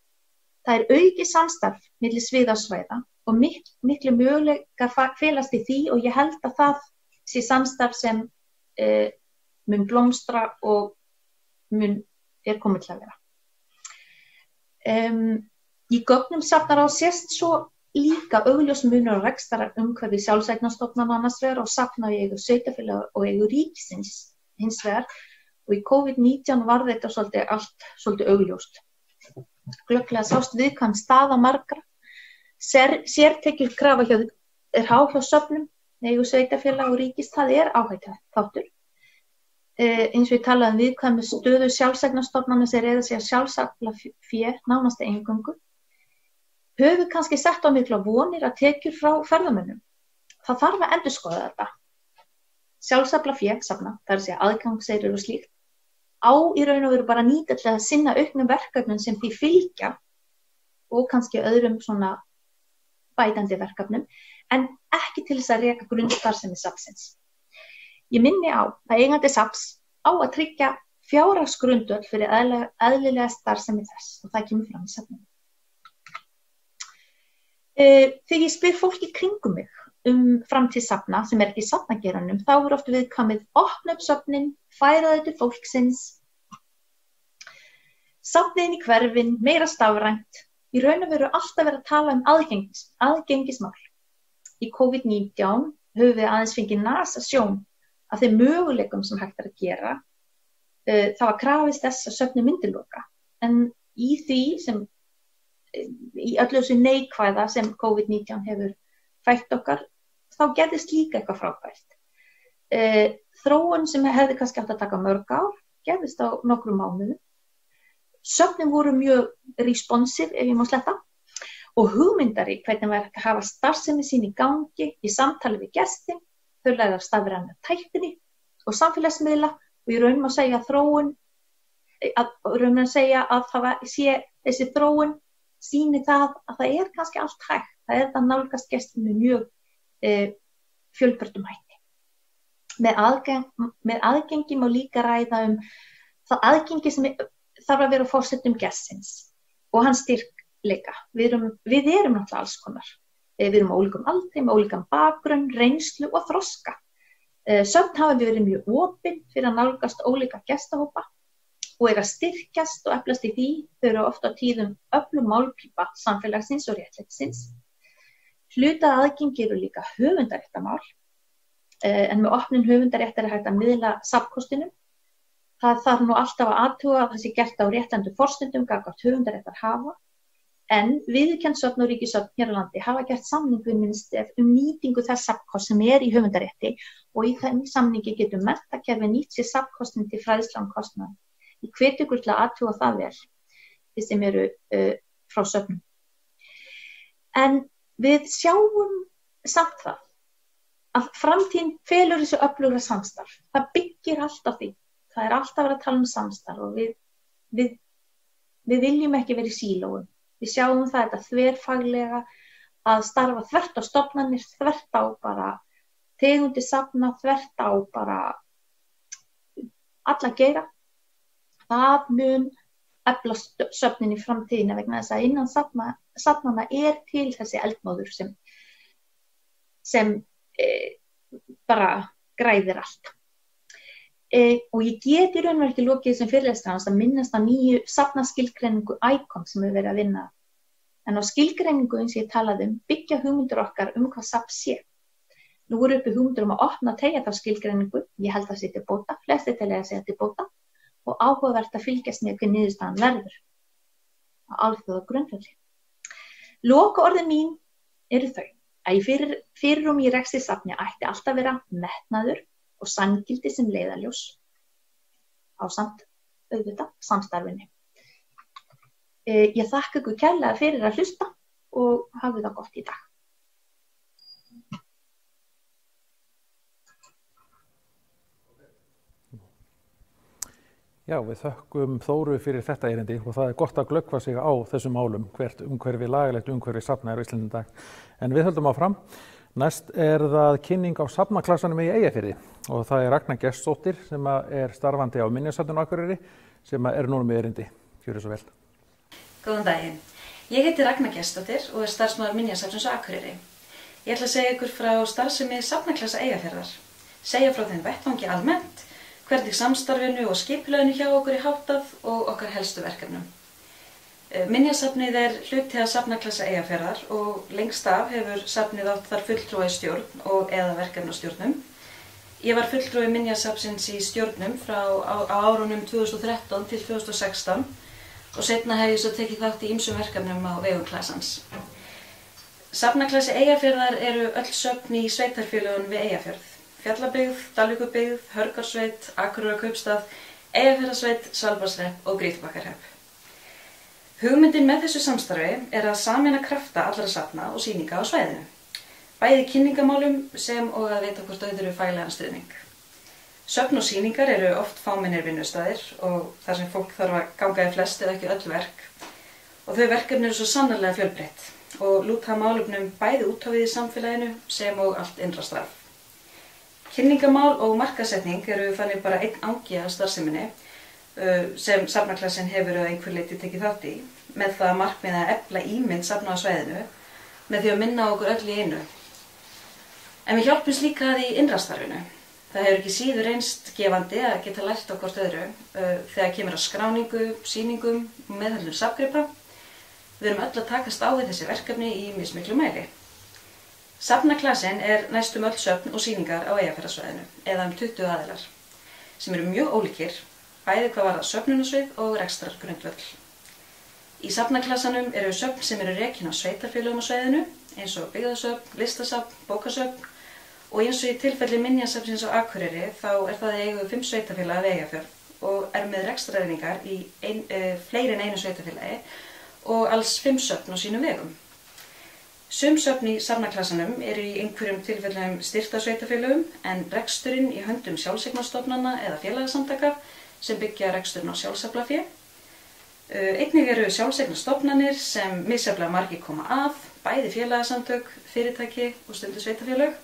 Það aukið samstarf milli sviða og svæða og miklu möguleikar felast í því og ég held að það sé samstarf sem mun blómstra og komið til að vera. Í gögnum safnaráðs sést svo líka augljós munur á rekstrarumhverfi sjálfseignarstofnana annars vegar og safna í eigu sveitarfélaga og eigu ríkisins hins vegar og í COVID-19 var þetta svolítið augljóst. Glögglega sást viðkvæm staða margra, sértekjur krafa há hjá söfnum, eigu sveitarfélaga og ríkis, það áhætta þáttur. Eins og ég talaði viðkvæmu stöðu sjálfseignarstofnana sem reiða sig að sjálfsafla fé nánast eingöngu. Höfum kannski sett á mikla vonir að tekjur frá ferðamönnum. Það þarf að endurskoða þetta. Sjálfsafla fé safna, það að segja aðgangseyrir og slíkt, í raun og veru bara nýta til að sinna auknum verkefnum sem því fylgja og kannski öðrum svona bætandi verkefnum, en ekki til þess að reka grunnstarfsemi safnsins. Ég minni á að eigandi safns á að tryggja fjárhagsgrundvöll fyrir eðlilega starfsemi þess og það kemur fram í safninu. Þegar ég spyr fólk í kringum mig framtíð safna sem ekki í safnageiranum, þá oft viðkvæmið opna upp söfnin, færa þau til fólksins, safnið inn í hverfin, meira stafrænt. Í raun og veru alltaf verið að tala aðgengismál. Í COVID-19 höfum við aðeins fengið nasa sjón af þeim möguleikum sem hægt að gera. Það var krafist þess að söfnin myndi loka. En í því í öllu þessu neikvæða sem COVID-19 hefur fætt okkar, þá gerðist líka eitthvað frábært. Þróun sem hefði kannski átt að taka mörg ár, gerðist á nokkrum mánuðum. Söfnin voru mjög responsive, ef ég má sletta, og hugmyndari hvernig var að hafa starfsemi sín í gangi í samtali við gesti, þau læra stafræna tækni og samfélagsmiðla og í raun má segja að það sé þessi þróun sýni það að það kannski allt hægt. Það að nálgast gestinu mjög fjölbreyttum hætti. Með aðgengi má líka ræða það aðgengi sem þarf að vera á forsendum gestsins og hans styrkleika. Við erum náttúrulega alls konar. Við erum á ólíkum aldri, með ólíkan bakgrunn, reynslu og þroska. Söfn hafa við verið mjög opin fyrir að nálgast ólíka gestahópa og að styrkjast og eflast í því. Þau eru oft á tíðum öflug málpípa samfélagsins og réttlætisins. Hlutað aðgengi eru líka höfundaréttarmál, en með opnun höfundaréttar hægt að miðla safnkostinum. Það þarf nú alltaf að athuga að það sé gert á réttandu forsendum gagnvart höfundaréttar hafa, en viðurkennd söfn og ríkissöfn hér á landi hafa gert samning við Miðstöð nýtingu þess safnkosts sem í höfundarétti og í þeim samningi getur menntakerfi nýtt sér safnkostin til fræðslu kostnað. Ég hvet ykkur til að athuga það vel, þið sem eru frá söfnum. En við sjáum samt það að framtíðin felur þessu öflugra samstarf. Það byggir allt á því. Það alltaf verið að tala samstarf og við viljum ekki vera í sílóum. Við sjáum þetta þverfaglega að starfa þvert á stofnanir, þvert á bara tegundir safna, þvert á bara alla geira. Það mun efla söfnin í framtíðina vegna þess að innan safnana til þessi eldmóður sem bara græðir allt. Og ég get í raun og veru ekki lokið þessum fyrirlestri að minnast á nýju safnaskilgreiningu ICOM sem við verið að vinna. En á skilgreiningu eins og ég talaði byggja hugmyndir okkar hvað safn sé. Nú eru uppi hugmyndir að opna og teygja þá skilgreiningu, ég held að sé til bóta, flesti telja að sé til bóta og áhugavert að fylgjast með hver niðurstaðan verður á alþjóðagrundvelli. Lokaorðin mín eru þau að í fyrirrúmi í rekstri safni ætti alltaf að vera metnaður og sanngildi sem leiðarljós ásamt auðvitað samstarfinu. Ég þakka ykkur kærlega fyrir að hlusta og hafið það gott í dag. Já, við þökkum Þóru fyrir þetta erindi og það gott að glöggva sig á þessum málum, hvert umhverfi, lagalegt umhverfi safna á Íslandi í dag. En við höldum áfram. Næst það kynning á safnaklassanum í Eyjafirði og það Ragna Gestsdóttir sem starfandi á Minjasafninu á Akureyri sem núna með erindi. Gjörið svo vel. Góðan daginn. Ég heiti Ragna Gestsdóttir og starfsmaður Minjasafnsins á Akureyri. Ég ætla að segja ykkur frá starfsemi safnaklassa Eyjafjarðar, segja frá þeim vettvangi almennt, hvernig samstarfinu og skipulaginu hjá okkur háttað og okkar helstu verkefnum. Minjasafnið hluti af safnaklassa Eyjafjarðar og lengst af hefur safnið átt þar fulltrúa í stjórn og eða verkefnastjórnum. Ég var fulltrúi Minjasafnsins í stjórnum á árunum 2013 til 2016 og seinna hef ég svo tekið þátt í ýmsum verkefnum á vegum klassans. Safnaklassi Eyjafjarðar eru öll söfn í sveitarfélögum við Eyjafjörð. Fjallabyggð, Dalvíkurbyggð, Hörgársveit, Akureyrarkaupstað, Eyjafjarðarsveit, Svalbarðshrepp og Grýtubakkarhrepp. Hugmyndin með þessu samstarfi að sameina krafta allra safna og sýninga á svæðinu, bæði kynningamálum sem og að veita hvort öðru faglegan stuðning. Söfn og sýningar eru oft fámennir vinnustaðir og þar sem fólk þarf að ganga í flest eða ekki öll verk og þau verkefni eru svo sannarlega fjölbreytt og lúta málefnum bæði út á við í samfélaginu sem og allt innra starf. Kynningamál og markaðssetning eru þannig bara einn angi af starfseminni sem safnaklassin hefur að einhver leyti tekið þátt í með það að markmiða að efla ímynd safna á svæðinu með því að minna okkur öll í einu. En við hjálpumst líka að í innra starfinu. Það hefur ekki síður reynst gefandi að geta lært á hvort öðru þegar kemur að skráningu, sýningum og meðhöndlun safngripa. Við erum öll að takast á við þessi verkefni í mismiklu mæli. Safnaklassin næstum öll söfn og sýningar á Eyjafjarðarsvæðinu, eða 20 aðilar, sem eru mjög ólíkir, bæði hvað varðar söfnunarsvið og rekstrargrundvöll. Í safnaklassanum eru söfn sem eru rekin á sveitarfélögum á svæðinu, eins og byggðasöfn, listasafn, bókasöfn, og eins og í tilfelli Minjasafnsins á Akureyri þá það í eigu 5 sveitarfélaga við Eyjafjörð og með rekstrareiningar í fleiri en einu sveitarfélagi og alls 5 söfn á sínum vegum. Sum söfn í safnaklassanum eru í einhverjum tilfellum styrkt af sveitarfélögum en reksturinn í höndum sjálfseignarstofnana eða félagasamtaka sem byggja reksturinn á sjálfsaflafé. Einnig eru sjálfseignarstofnanir sem misjafnlega margir koma að, bæði félagasamtök, fyrirtæki og stundum sveitarfélög.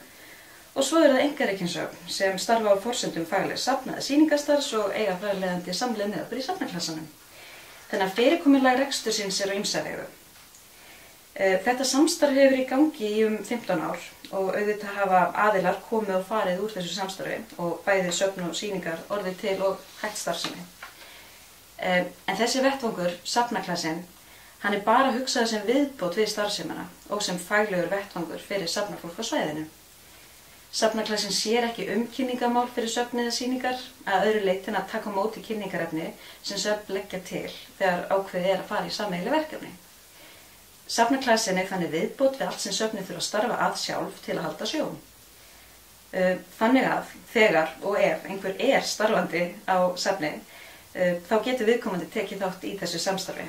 Og svo það einkarekin söfn sem starfa á forsendum faglegs safna eða sýningarstarfs og eiga þar af leiðandi samleið með okkur í safnaklassanum. Þannig að fyrirkomulag rekstursins á ýmsa vegu. Þetta samstarf hefur í gangi í 15 ár og auðvitað hafa aðilar komið og farið úr þessu samstarfi og bæði söfn og sýningar orðið til og hægt starfsemi. En þessi vettvangur, safnaklassin, hann bara hugsaður sem viðbót við starfsemina og sem faglegur vettvangur fyrir safnafólk á svæðinu. Safnaklassin sér ekki kynningamál fyrir söfn eða sýningar að öðru leyti en að taka á móti kynningarefni sem söfn leggja til þegar ákveðið að fara í sameiginleg verkefni. Safnaklassin þannig viðbót við allt sem söfnin þurfa að starfa að sjálf til að halda sjó. Þannig að þegar og ef einhver starfandi á safni, þá getur viðkomandi tekið þátt í þessu samstarfi.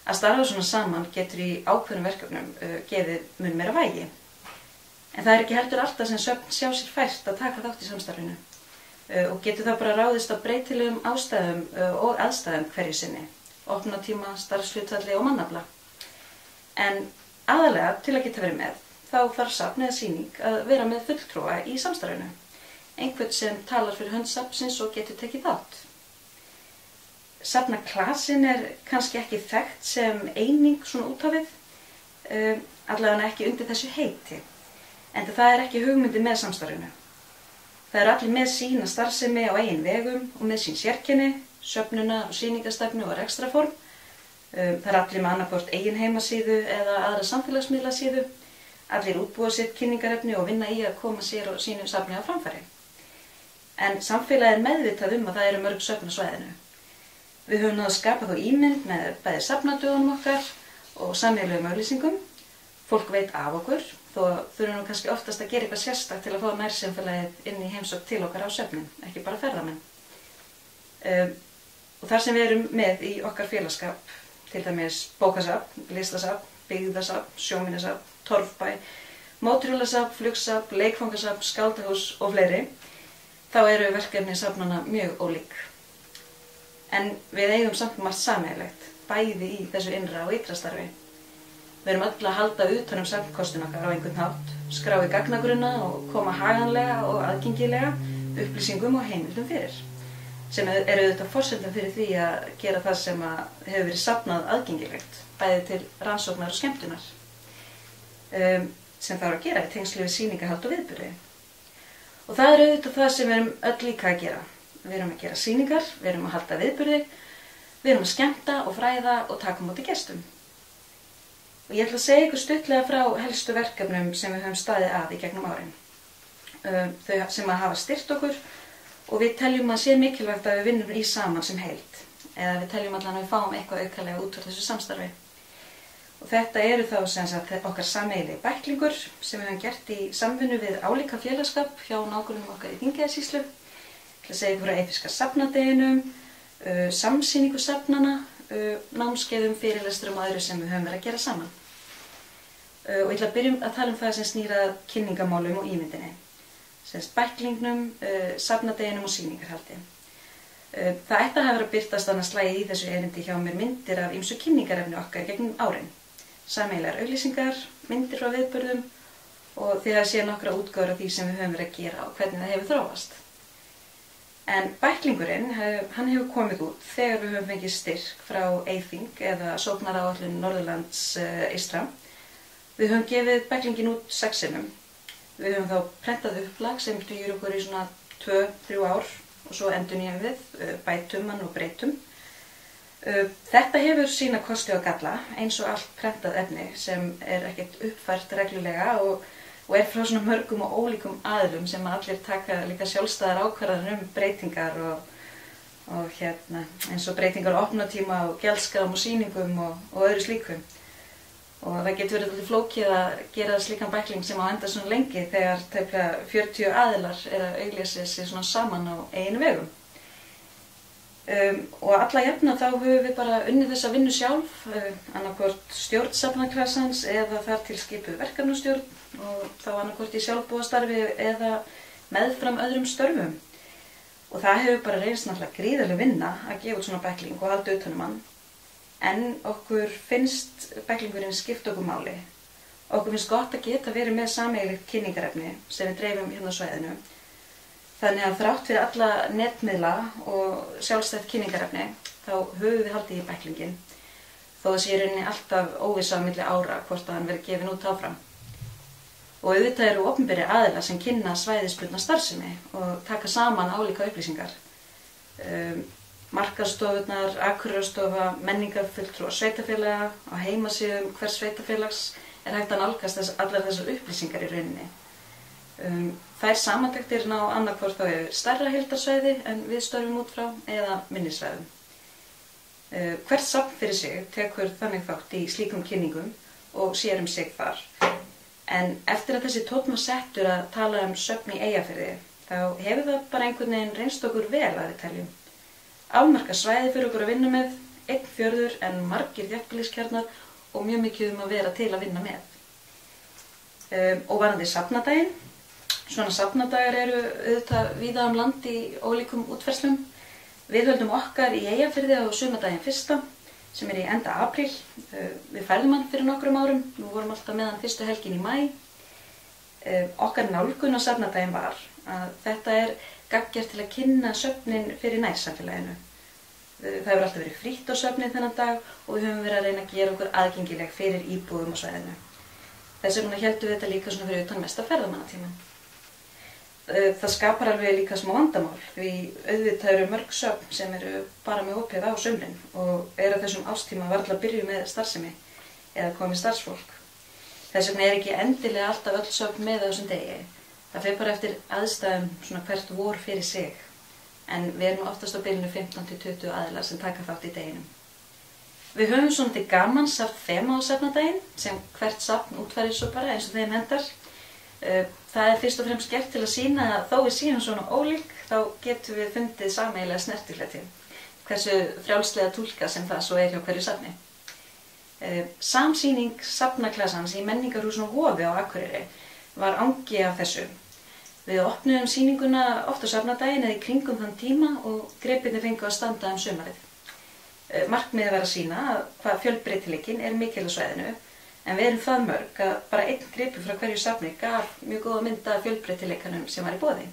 Að starfa svona saman getur í ákveðnum verkefnum gefið mun meira vægi. En það ekki heldur alltaf sem söfn sjá sér fært að taka þátt í samstarfinu og getur það bara ráðist á breytilegum ástæðum og aðstæðum hverju sinni, opnunartíma, starfshlutfalli og mannafla. En aðalega til að geta verið með, þá þarf safn eða sýning að vera með fulltrúa í samstarfinu, einhvern sem talar fyrir hönd safnsins og getur tekið þátt. Safnaklasin kannski ekki þekkt sem eining svona út á við, allavega ekki undir þessu heiti, en það ekki hugmyndi með samstarfinu. Það eru allir með sína starfsemi á eigin vegum og með sín sérkenni, söfnuna og sýningastefnu og rekstrarform. Það eru allir með annaðhvort eigin heimasíðu eða aðra samfélagsmiðlasíðu. Allir útbúa sitt kynningarefni og vinna í að koma sér og sínu safni á framfæri. En samfélagið meðvitað að það eru mörg söfn á svæðinu. Við höfum náð að skapa þá ímynd með bæði safnadögunum okkar og sameiginlegum auglýsingum. Fólk veit af okkur, þó þurfum við kannski oftast að gera eitthvað sérstakt til að fá nærsamfélagið inn í heimsókn til okkar á söfnin, ekki bara ferðamenn. Og þar sem við erum með í okkar félagsskap, til dæmis bókasafn, listasafn, byggðasafn, sjóminjasafn, torfbæ, mótorhjólasafn, flugsafn, leikfangasafn, skáldahús og fleiri, þá eru verkefni safnanna mjög ólík. En við eigum samt margt sameiginlegt, bæði í þessu innra og ytra starfi. Við erum öll að halda utan safnkostun okkar á einhvern hátt, skrá í gagnagrunna og koma haganlega og aðgengilega upplýsingum og heimildum fyrir, sem auðvitað forsenda fyrir því að gera það sem hefur verið safnað aðgengilegt, bæði til rannsóknar og skemmtunar, sem það að gera í tengslu við sýningahald og viðburði. Og það auðvitað það sem við erum öll líka að gera. Við erum að gera sýningar, við erum að halda viðburði, við erum að skemmta og fræða og taka á móti gestum. Og ég ætla að segja ykkur stuttlega frá helstu verkefnum sem við höfum staðið að í gegnum árin. Þau sem hafa styrkt okkur og við teljum að sé mikilvægt að við vinnum í saman sem heild. Eða við teljum allan að við fáum eitthvað aukalega út úr þessu samstarfi. Og þetta eru þá sem sagt okkar sameiginlegi bæklingur sem við höfum gert í samvinnu við álíka félagsskap hjá nágrönnum okkar í Þingeyjarsýslu. Ég ætla að segja ykkur frá Eyfirska safnadeginum, samsýningu safnana, námskeiðum, fyrirlesturum og öðru sem við höfum verið að gera saman. Og ég ætla að byrja að tala það sem snýr að kynningamálum og ímyndinni, semst bæklingnum, safnadeginum og sýningarhaldi. Það ætti að hafa verið að birtast annars slagið í þessu erindi hjá mér myndir af ýmsu kynningarefni okkar gegnum árin. Sameiginlegar auglýsingar, myndir frá viðburðum og þið hafið séð nokkra útgáfur af því sem við höfum verið að gera og hvernig það hefur þróast. En bæklingurinn, hann hefur komið út þegar við höfum fengið styrk frá Eyþing eða sóknaráætlun Norðurlands eystra. Við höfum gefið bæklingin út 6 sinnum. Við höfum þá prentað upplag sem dugir okkur í svona 2-3 ár og svo endurnýjum við, bætum hann og breytum. Þetta hefur sína kosti og galla eins og allt prentað efni sem ekkert uppfært reglulega og frá svona mörgum og ólíkum aðilum sem allir taka líka sjálfstæðar ákvarðanir breytingar og eins og breytingar á opnatíma og gjaldskrám og sýningum og öðru slíku. Og það getur verið alveg flókið að gera slíkan bækling sem á enda svona lengi þegar tæplega 40 aðilar að auglýsa sig svona saman á eigin vegum. Og alla jafna þá höfum við bara unnið þessa vinnu sjálf, annaðhvort stjórn safnaklasans eða þar til skipuð verkefnastjórn og þá annaðhvort í sjálfboðastarfi eða meðfram öðrum störfum. Og það hefur bara reynst náttúrulega gríðarleg vinna að gefa út svona bækling og halda utan um hann. En okkur finnst bæklingurinn skipta okkur máli. Okkur finnst gott að geta verið með sameiginlegt kynningarefni sem við dreifum hérna á svæðinu. Þannig að þrátt fyrir alla netmiðla og sjálfstætt kynningarefni þá höfum við haldið í bæklingin. Þó að sé í rauninni alltaf óvissa á milli ára hvort að hann verið gefinn út áfram. Og auðvitað eru opinberir aðilar sem kynna svæðisbundna starfsemi og taka saman álíka upplýsingar. Markaðsstofurnar, Akureyrarstofa, menningarfulltrúar sveitarfélaga, á heimasíðum hvers sveitarfélags hægt að nálgast allar þessar upplýsingar í rauninni. Þær samantektir ná annarkvort þá yfir stærra heildarsvæði en við störfum út frá eða minni svæðum. Hvert safn fyrir sig tekur þannig þátt í slíkum kynningum og sér sig þar. En eftir að þessi tónn var settur að tala söfn í Eyjafirði, þá hefur það bara einhvern veginn reynst okkur vel að við teljum. Afmarkað svæði fyrir okkur að vinna með, 1/4 en margir þéttbýliskjarnar og mjög mikið að vera til að vinna með. Og varðandi safnadaginn, svona safnadagar eru auðvitað víða land í ólíkum útferðslum. Við höldum okkar í Eyjafirði á sumardaginn 1. sem í enda apríl. Við færðum hann fyrir nokkrum árum, nú vorum alltaf með hann fyrstu helgin í maí. Okkar nálgun á safnadaginn var að þetta gagngert til að kynna söfnin fyrir nærsamfélaginu. Það hefur alltaf verið frítt á söfnin þennan dag og við höfum verið að reyna að gera okkur aðgengileg fyrir íbúum á svæðinu. Þess vegna héldum við þetta líka svona fyrir utan mesta ferðamannatímann. Það skapar alveg líka smá vandamál því auðvitað eru mörg söfn sem eru bara með opið á sumrin og eru á þessum árstíma varla að byrja með starfsemi eða komið starfsfólk. Þess vegna ekki endilega alltaf öll söfn með á þessum degi. Það fer bara eftir aðstæðum svona hvert vor fyrir sig. En við erum oftast á bilinu 15-20 aðilar sem taka þátt í deginum. Við höfum svona til gamans haft þema á safnadaginn sem hvert safn útfærir svo bara eins og þeim hendar. Það fyrst og fremst gert til að sýna að þó við séum svona ólík þá getum við fundið sameiginlega snertifleti. Hversu frjálslega túlka sem það svo hjá hverju safni. Samsýning safnaklasans í menningarhúsinu Hofi á Akureyri var angi af þessu. Við opnuðum sýninguna oft á safnadaginn eða í kringum þann tíma og gripirnir fengu að standa sumarið. Markmiðið var að sýna hvað fjölbreytileikinn mikil á svæðinu, en við erum það mörg að bara einn gripur frá hverju safni gaf mjög góða mynd af fjölbreytileikanum sem var í boði.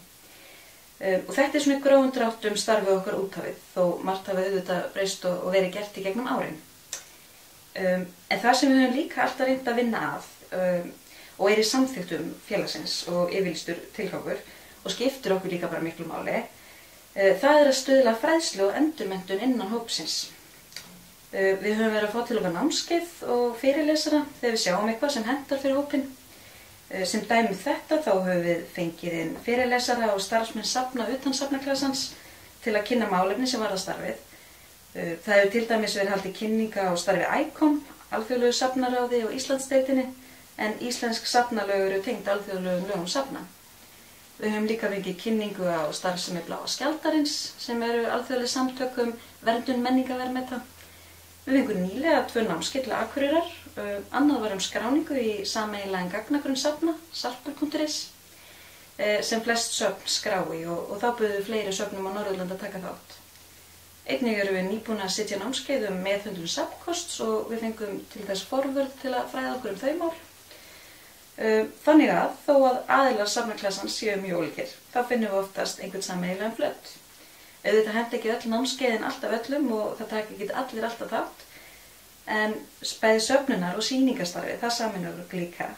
Og þetta svona í grófum dráttum starfið okkar út á við, þó margt hafa auðvitað breyst og verið gert í gegnum árin. En það sem við höfum líka alltaf reynt að vinna að og í samþykktum félagsins og yfirlýstur tilgangur og skiptir okkur líka bara miklu máli, það að stuðla fræðslu og endurmenntun innan hópsins. Við höfum verið að fá til okkar námskeið og fyrirlesara þegar við sjáum eitthvað sem hentar fyrir hópinn. Sem dæmi þetta þá höfum við fengið inn fyrirlesara og starfsmenn safna utan safnaklasans til að kynna málefni sem varða starfið. Það hefur til dæmis verið haldið kynninga á starfi ICOM, Alþjóðlegu safnaráði og Íslandsdeildinni, en íslensk safnalög eru tengd alþjóðlegum lögum safna. Við höfum líka fengið kynningu á starfsemi Bláa skjaldarins sem eru alþjóðleg samtök verndun menningarverðmeta. Við fengum nýlega 2 námskeið til Akureyrar, annað var skráningu í sameiginlegan gagnagrunn safna, sarpur.is, sem flest söfn skrái og þá buðu fleiri söfnum á Norðurlandi að taka þátt. Einnig erum við nýbúin að sitja námskeið meðhöndlun safnkosts og við fengum til þess forvörð til að fræða okkur þau mál. Þannig að þó að aðilar safnaklassans séu mjög ólíkir, þá finnum við oftast einhvern sameiginlegan flöt. Auðvitað henta ekki öll námskeiðin alltaf öllum og það taka ekki allir alltaf þátt, en bæði söfnunar og sýningarstarfi, það sameinar okkur líka.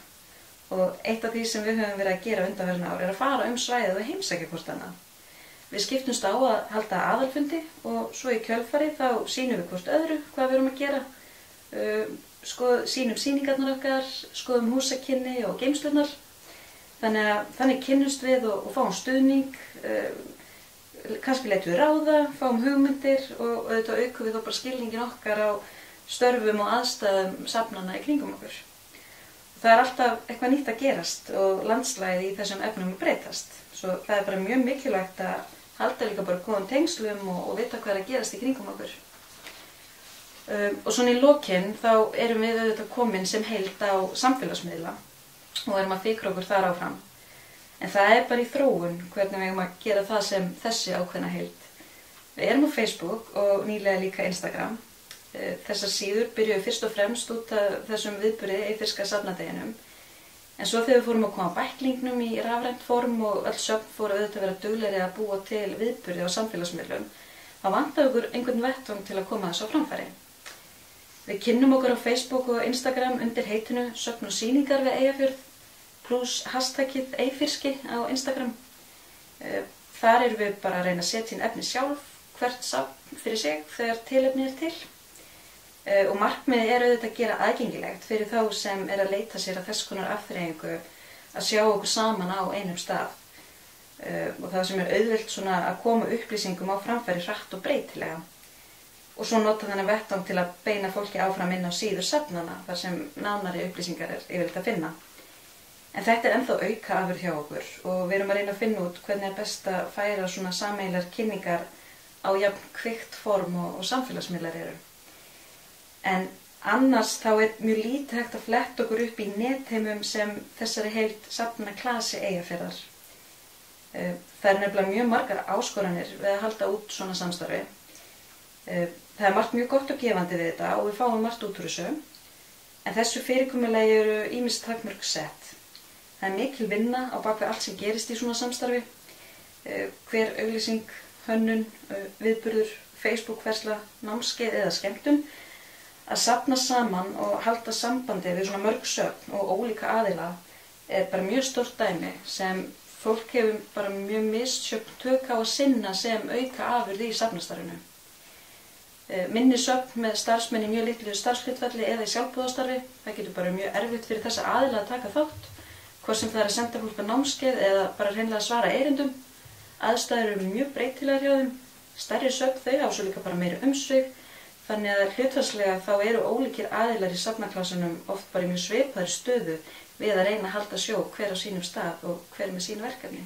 Og eitt af því sem við höfum verið að gera undanfarin ár að fara svæðið og heimsækja hvort annað. Við skiptumst á að halda aðalfundi og svo í kjölfarið þá sýnum við hvort öðru hvað við erum að gera. Sýnum sýningarnar okkar, skoðum húsakynni og geymslurnar. Þannig kynnumst við og fáum stuðning, kannski leitum við ráða, fáum hugmyndir og auðvitað aukum við þá bara skilningin okkar á störfum og aðstæðum safnanna í kringum okkur. Það er alltaf eitthvað nýtt að gerast og landslagið í þessum efnum breytast. Svo það er bara mjög mikilvægt að halda líka bara góðum tengslum og vita hvað er að gerast í kringum okkur. Og svona í lokin þá erum við auðvitað komin sem heild á samfélagsmiðla og erum að fikra okkur þar áfram. En það er bara í þróun hvernig við eigum að gera það sem þessi ákveðna heild. Við erum á Facebook og nýlega líka Instagram. Þessar síður byrjuðu fyrst og fremst út af þessum viðburði eyfirska safnadeginum. En svo þegar við fórum að koma bæklingnum í rafrænt form og öll söfn fóru auðvitað að vera duglegri að búa til viðburði á samfélagsmiðlum, þá vantaði okkur einhvern vettvang til að koma þessu á framfæri. Við kynnum okkur á Facebook og Instagram undir heitinu Söfn og sýningar við Eyjafjörð pluss hashtagið Eyfirski á Instagram. Þar erum við bara að reyna að setja inn efni sjálf, hvert safn fyrir sig þegar tilefni til. Og markmiðið er auðvitað að gera aðgengilegt fyrir þá sem er að leita sér að þess konar afþreyingu að sjá okkur saman á einum stað. Og það sem er auðvelt svona að koma upplýsingum á framfæri hratt og breytilega. Og svo nota þennan vettvang til að beina fólki áfram inn á síður safnanna þar sem nánari upplýsingar er yfirleitt að finna. En þetta er ennþá aukaafurð hjá okkur og við erum að reyna að finna út hvernig er best að færa svona sameiginlegar kynningar á jafn kvikt form og samfélagsmiðlar eru. En annars þá er mjög lítið hægt að fletta okkur upp í netheimum sem þessari heild safnaklasi Eyjafjarðar. Það er nefnilega mjög margar áskoranir við að halda út svona samstarfi. Það er margt mjög gott og gefandi við þetta og við fáum margt út úr þessu, en þessu fyrirkomulagi eru ýmis takmörk sett. Það er mikil vinna á bak við allt sem gerist í svona samstarfi. Hver auglýsing hönnun, viðburður, Facebook-versla, námskeið eða skemmtun, að safna saman og halda sambandi við svona mörg söfn og ólíka aðila bara mjög stórt dæmi sem fólk hefur bara mjög misjöfn tök á að sinna sem auka afurð í safnastarfinu. Minni söfn með starfsmenn í mjög litlu starfshlutfalli eða í sjálfboðastarfi, það getur bara mjög erfitt fyrir þessa aðila að taka þátt, hvort sem það að senda fólk á námskeið eða bara hreinlega að svara erindum. Aðstæður eru mjög breytilegar hjá þeim, stærri söfn þau á svo líka bara meiri umsvig, þannig að hlutfallslega þá eru ólíkir aðilar í safnaklassanum oft bara í mjög svipaðri stöðu við að reyna að halda sjó hver á sínum stað og hver með sín verkefni.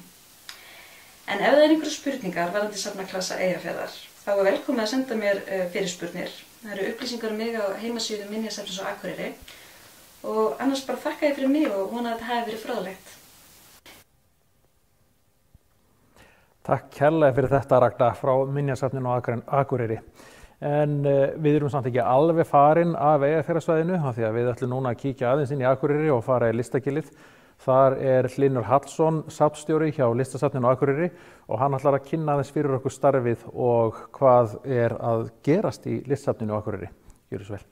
En ef það einhverjar spurningar varðandi safnaklassa Eyjafjarðar, þá er velkomið að senda mér fyrirspurnir. Það eru upplýsingar um mig á heimasíðu Minjasafnsins á Akureyri og annars bara þakka ég fyrir mig og vona að þetta hafi verið fróðlegt. Takk kærlega fyrir þetta, Ragna, frá Minjasafninu á Akureyri. En við erum samt ekki alveg farin af Eyjafjarðarsvæðinu af því að við ætlum núna að kíkja aðeins inn í Akureyri og fara í Listagilið. Þar er Hlynur Hallsson, safnstjóri hjá Listasafninu á Akureyri og hann ætlar að kynna aðeins fyrir okkur starfið og hvað er að gerast í Listasafninu á Akureyri. Gjörðu svo vel.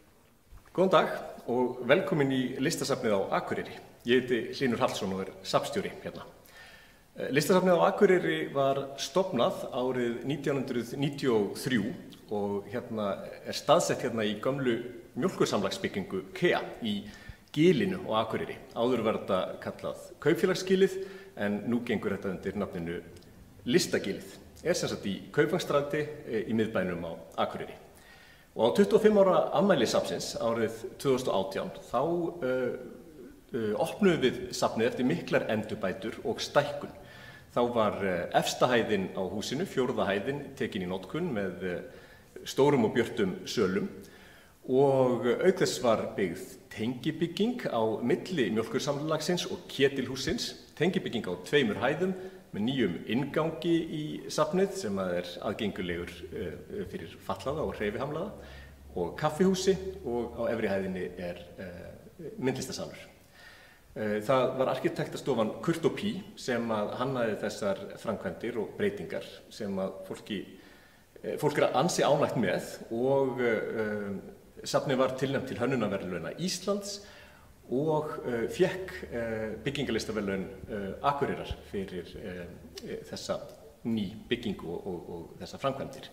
Góðan dag og velkomin í Listasafnið á Akureyri. Ég heiti Hlynur Hallsson og er safnstjóri hérna. Listasafnið á Akureyri var stofnað árið 1993 og hérna er staðsett hérna í gömlu mjólkursamlagsbyggingu KEA í Gilinu á Akureyri. Áður var þetta kallað Kaupfélagsgilið en nú gengur þetta undir nafninu Listagilið. Er sem sagt í Kaupvangsstræti í miðbænum á Akureyri. Og á 25 ára afmæli safnsins árið 2018 þá opnuðum við safnið eftir miklar endurbætur og stækkun. Þá var efsta hæðin á húsinu, 4. hæðin, tekin í notkun með stórum og björtum sölum og auk þess var byggð tengibygging á milli mjólkursamlagsins og ketilhússins, tengibygging á 2 hæðum með nýjum inngangi í safnið sem er aðgengulegur fyrir fatlaða og hreyfihamlaða og kaffihúsi og á efri hæðinni er myndlistasalur. Það var arkitektastofan Kurt & Pí sem hannaði þessar framkvæmdir og breytingar sem að fólk er ansi ánægt með og safnið var tilnefnt til hönnunarverðlauna Íslands og fékk byggingarlistaverðlaun Akureyrar fyrir þessa ný byggingu og þessa framkvæmdir.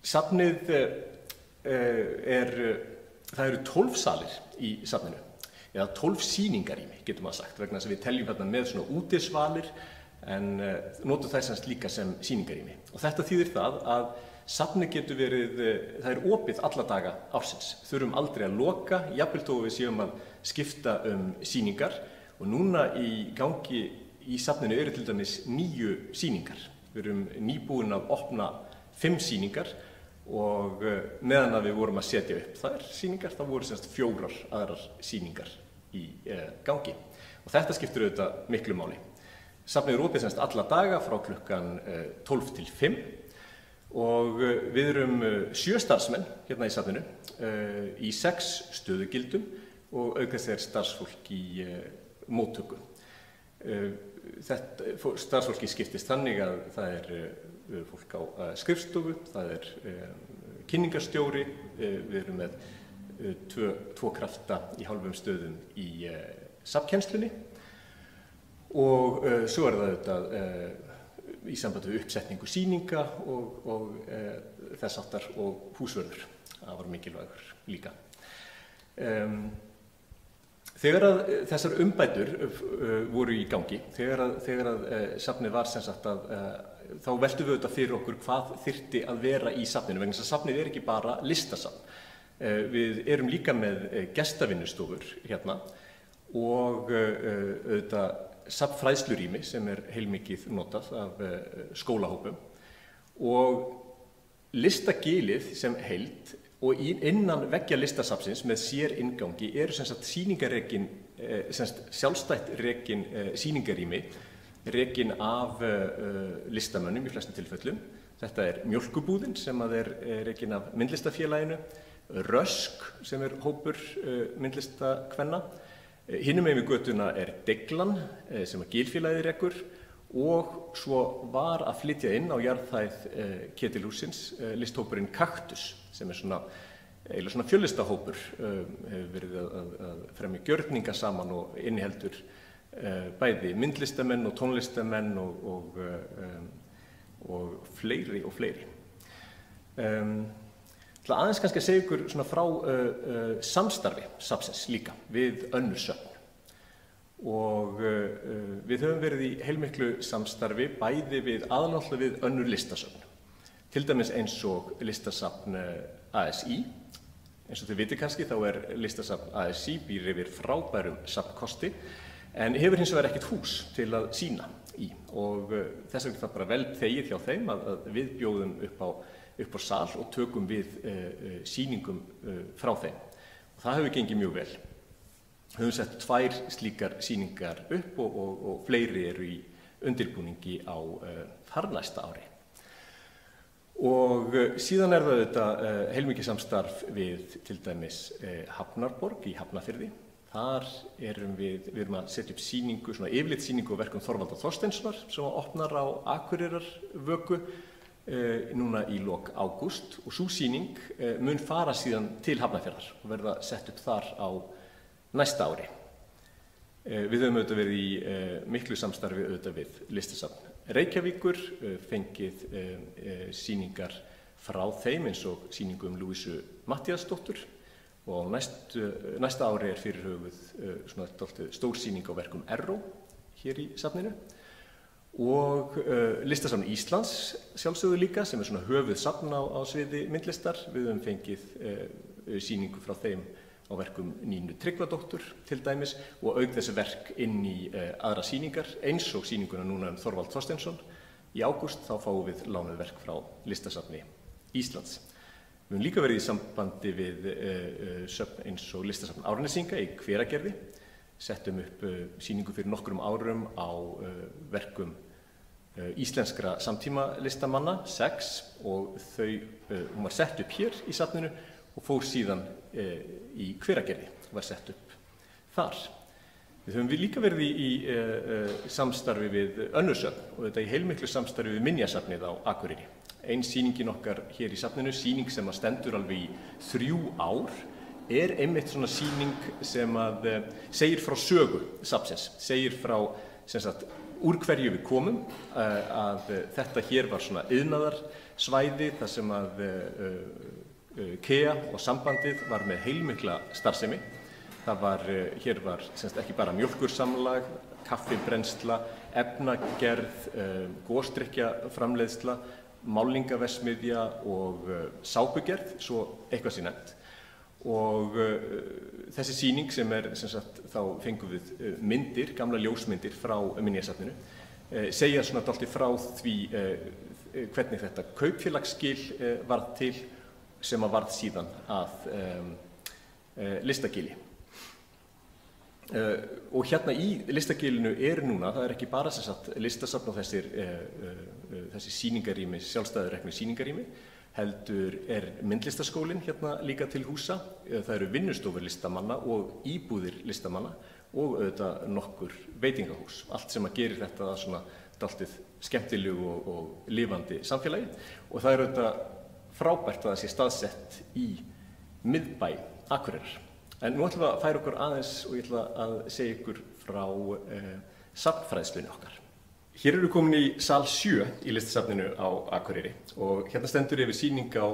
Safnið það eru 12 salir í safninu, eða 12 sýningarými getur maður sagt, vegna þess að við teljum hérna með svona útisvalir en notum þær líka sem sýningarými. Og þetta þýðir það að safnið getur verið, það er opið alla daga ársins. Þurfum aldrei að loka, jafnvel þó við séum að skipta sýningar og núna í gangi í safninu eru til dæmis 9 sýningar. Við erum nýbúin að opna 5 sýningar og meðan að við vorum að setja upp þær sýningar, þá voru 4 aðrar sýningar í gangi. Og þetta skiptir auðvitað miklu máli. Safnið er opið alla daga frá klukkan 12 til 5 og við erum 7 starfsmenn hérna í safninu í 6 stöðugildum og auk þess er starfsfólk í móttöku. Starfsfólki skiptist þannig að það er fólk á skrifstofu, það er kynningarstjóri, við erum með 2 krafta í hálfum stöðum í safnkennslunni og svo er það auðvitað í sambandi við uppsetningu sýninga og þess áttar og húsvörður. Það var mikilvægur líka. Þegar að þessar umbætur voru í gangi, þegar að safnið var þá veltum við auðvitað fyrir okkur hvað þyrfti að vera í safninu, vegna þess að safnið er ekki bara listasafn. Við erum líka með gestavinnustofur hérna og auðvitað safnfræðslurými sem er heilmikið notað af skólahópum og listagilið sem heild og innan veggja listasafnsins með sér inngangi eru sýningarrekin, sjálfstætt rekin sýningarými rekin af listamönnum í flestum tilfellum. Þetta er Mjólkubúðin sem er rekin af myndlistafélaginu, Rösk sem er hópur myndlistakvenna. Hinum megin við götuna er Deglan sem Gilfélagið rekur og svo var að flytja inn á jarðhæð Ketilhússins listhópurinn Kaktus sem eiginlega svona fjölistahópur, hefur verið að fremja gjörninga saman og inniheldur bæði myndlistamenn og tónlistamenn og fleiri og fleiri. Aðeins kannski að segja ykkur svona frá samstarfi safnsins líka við önnur söfn. Og við höfum verið í heilmiklu samstarfi bæði aðalnáttúrulega við önnur listasöfn. Til dæmis eins og listasafn ASÍ. Eins og þið vitið kannski þá listasafn ASÍ býr yfir frábærum safnkosti en hefur hins vegar ekkert hús til að sýna í. Og þess vegna það bara vel þegið hjá þeim að við bjóðum upp á sal og tökum við sýningum frá þeim. Og það hefur gengið mjög vel. Við höfum sett 2 slíkar sýningar upp og fleiri eru í undirbúningi á þarnæsta ári. Og síðan það þetta heilmikið samstarf við til dæmis Hafnarborg í Hafnarfirði. Þar erum við að setja upp sýningu, svona yfirlit sýningu á verkum Þorvaldar Þorsteinssonar sem opnar á Akureyrarvöku núna í lok ágúst og sú sýning mun fara síðan til Hafnarfjarðar og verða sett upp þar á næsta ári. Við höfum auðvitað verið í miklu samstarfi auðvitað við Listasafn Reykjavíkur, fengið sýningar frá þeim eins og sýningu Lúísu Matthíasdóttur og næsta ári fyrirhuguð svona stór sýning á verkum Erró hér í safninu og Listasafn Íslands sjálfsögðu líka sem svona höfuð safn á sviði myndlistar. Við höfum fengið sýningu frá þeim á verkum Nínu Tryggvadóttur til dæmis og auk þessi verk inn í aðra sýningar eins og sýninguna núna Þorvald Þorsteinsson. Í ágúst þá fáum við lánuð verk frá Listasafni Íslands. Við höfum líka verið í sambandi við söfn eins og Listasafn Árnesinga í Hveragerði. Settum upp sýningu fyrir nokkrum árum á verkum íslenskra samtímalistamanna, 6 og hún var sett upp hér í safninu og fór síðan í Hveragerði og var sett upp þar. Við höfum líka verið í samstarfi við önnur söfn og þetta í heilmiklu samstarfi við Minjasafnið á Akureyri. Ein sýningin okkar hér í safninu, sýning sem stendur alveg í 3 ár, einmitt svona sýning sem segir frá sögu safnsins, segir frá sem sagt úr hverju við komum, að þetta hér var svona iðnaðarsvæði þar sem KEA og sambandið var með heilmikla starfsemi. Hér var ekki bara mjólkursamlag, kaffibrennsla, efnagerð, gosdrykkjaframleiðsla, málningaverksmiðja og sápugerð, svo eitthvað sé nefnt. Og þessi sýning sem þá fengum við myndir, gamla ljósmyndir frá Minjasafninu, segja svona dálítið frá því hvernig þetta kaupfélagsskil varð til sem varð síðan að Listagili. Og hérna í Listagilinu núna, það ekki bara listasafn og þessi sýningarými, sjálfstæðureknu sýningarými, heldur myndlistaskólinn hérna líka til húsa. Það eru vinnustofur listamanna og íbúðir listamanna og auðvitað nokkur veitingahús. Allt sem gerir þetta að svona dálítið skemmtilegu og lifandi samfélagi og það auðvitað frábært að það sé staðsett í miðbæ Akureyrar. En nú ætlum við að færa okkur aðeins og ég ætla að segja ykkur frá safnfræðslunni okkar. Hér eru komin í sal 7 í Listasafninu á Akureyri og hérna stendur yfir sýning á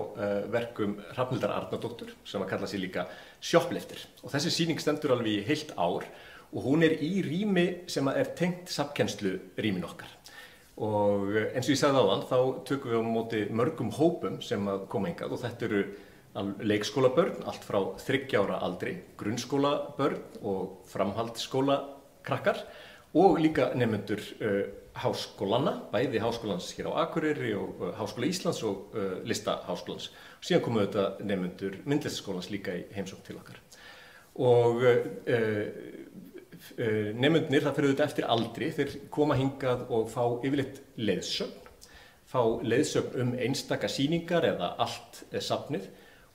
verkum Hrafnhildar Arnardóttur sem að kalla sig líka Shoplifter. Og þessi sýning stendur alveg í heilt ár og hún í rými sem tengt safnkennslu-rýmin okkar. Og eins og ég sagði áðan þá tökum við á móti mörgum hópum sem koma hingað og þetta eru leikskólabörn, allt frá 3 ára aldri, grunnskólabörn og framhaldsskólakrakkar og líka nemendur háskólanna, bæði háskólans hér á Akureyri og Háskóla Íslands og Listaháskólans. Síðan komu þetta nemendur myndlistaskólans líka í heimsókn til okkar. Og nemendurnir, það fyrir auðvitað eftir aldri, þeir koma hingað og fá yfirleitt leiðsögn einstaka sýningar eða allt safnið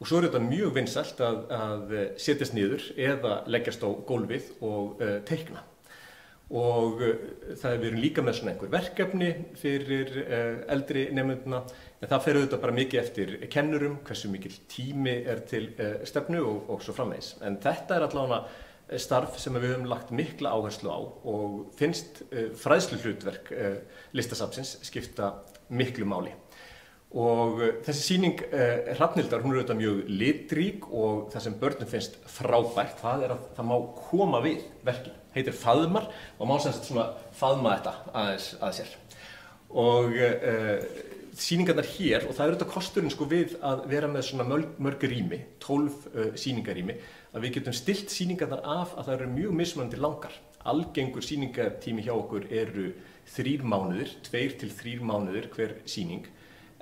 og svo þetta mjög vinsælt að setjast niður eða leggjast á gólfið og teikna. Og við erum líka með svona einhver verkefni fyrir eldri nemenduna, en það fer auðvitað bara mikið eftir kennurum, hversu mikil tími til stefnu og svo framvegis. En þetta allavega starf sem við höfum lagt mikla áherslu á og finnst fræðsluhlutverk Listasafnsins skipta miklu máli. Og þessi sýning Hrafnhildar, hún auðvitað mjög litrík og það sem börnum finnst frábært, það að það má koma við verkin. Heitir Faðmar og má sem sagt svona faðma þetta aðeins að sér. Og sýningarnar hér, og það auðvitað kosturinn sko við að vera með svona mörg rými, 12 sýningarrými, að við getum stillt sýningarnar af að það eru mjög mismunandi langar. Algengur sýningartími hjá okkur eru 3 mánuðir, 2 til 3 mánuðir hver sýning.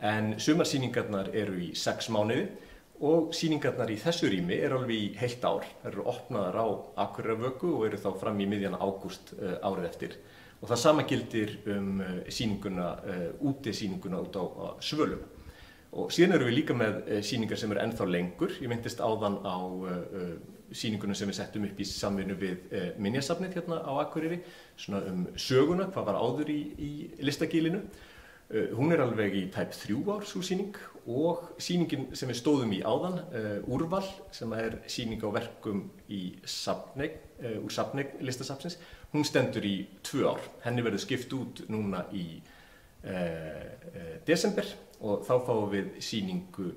En sumarsýningarnar eru í 6 mánuði og sýningarnar í þessu rými eru alveg í heilt ár. Það eru opnaðar á Akureyrarvöku og eru þá fram í miðjan ágúst árið eftir. Og það sama gildir útisýninguna út á Svölum. Og síðan eru við líka með sýningar sem eru ennþá lengur. Ég myndist áðan á sýningunum sem við settum upp í samvinnu við Minjasafnið hérna á Akureyri, svona söguna, hvað var áður í Listagilinu. Hún alveg í tæp 3 ár, sú sýning, og sýningin sem við stóðum í áðan, Úrval, sem sýning á verkum í úr safneign Listasafnsins, hún stendur í 2 ár. Henni verður skipt út núna í desember og þá fáum við sýningu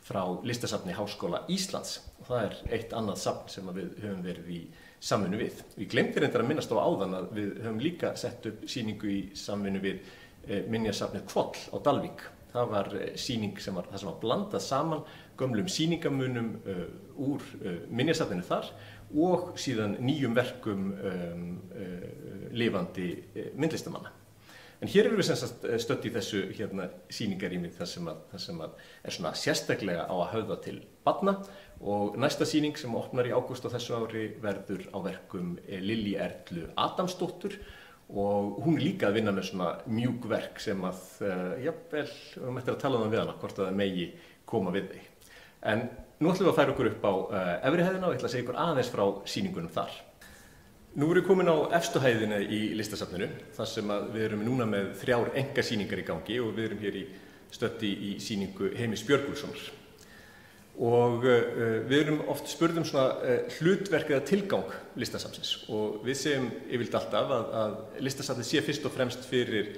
frá Listasafni Háskóla Íslands. Og það eitt annað safn sem við höfum verið í samvinnu við. Við gleymdi reyndar að minnast á áðan að við höfum líka sett upp sýningu í samvinnu við Minjasafnið Hvoll á Dalvík. Það var sýning sem var blandað saman gömlum sýningamunum úr Minjasafninu þar og síðan nýjum verkum lifandi myndlistamanna. En hér erum við sem sagt stödd í þessu sýningarými þar sem svona sérstaklega á að höfða til barna, og næsta sýning sem opnar í ágúst á þessu ári verður á verkum Lilju Erlu Adamsdóttur. Og hún líka að vinna með svona mjúk verk sem jafnvel, við ættum að tala um það við hana, hvort að það megi koma við þig. En nú ætlum við að færa okkur upp á efri hæðina og ég ætla að segja ykkur aðeins frá sýningunum þar. Nú erum við komin á efstu hæðina í Listasafninu, þar sem við erum núna með 3 einkasýningar í gangi og við erum hér stödd í sýningu Heimis Björgúlfssonar. Og við erum oft spurð svona hlutverk eða tilgang Listasafnsins og við segjum yfirleitt alltaf að Listasafnið sé fyrst og fremst fyrir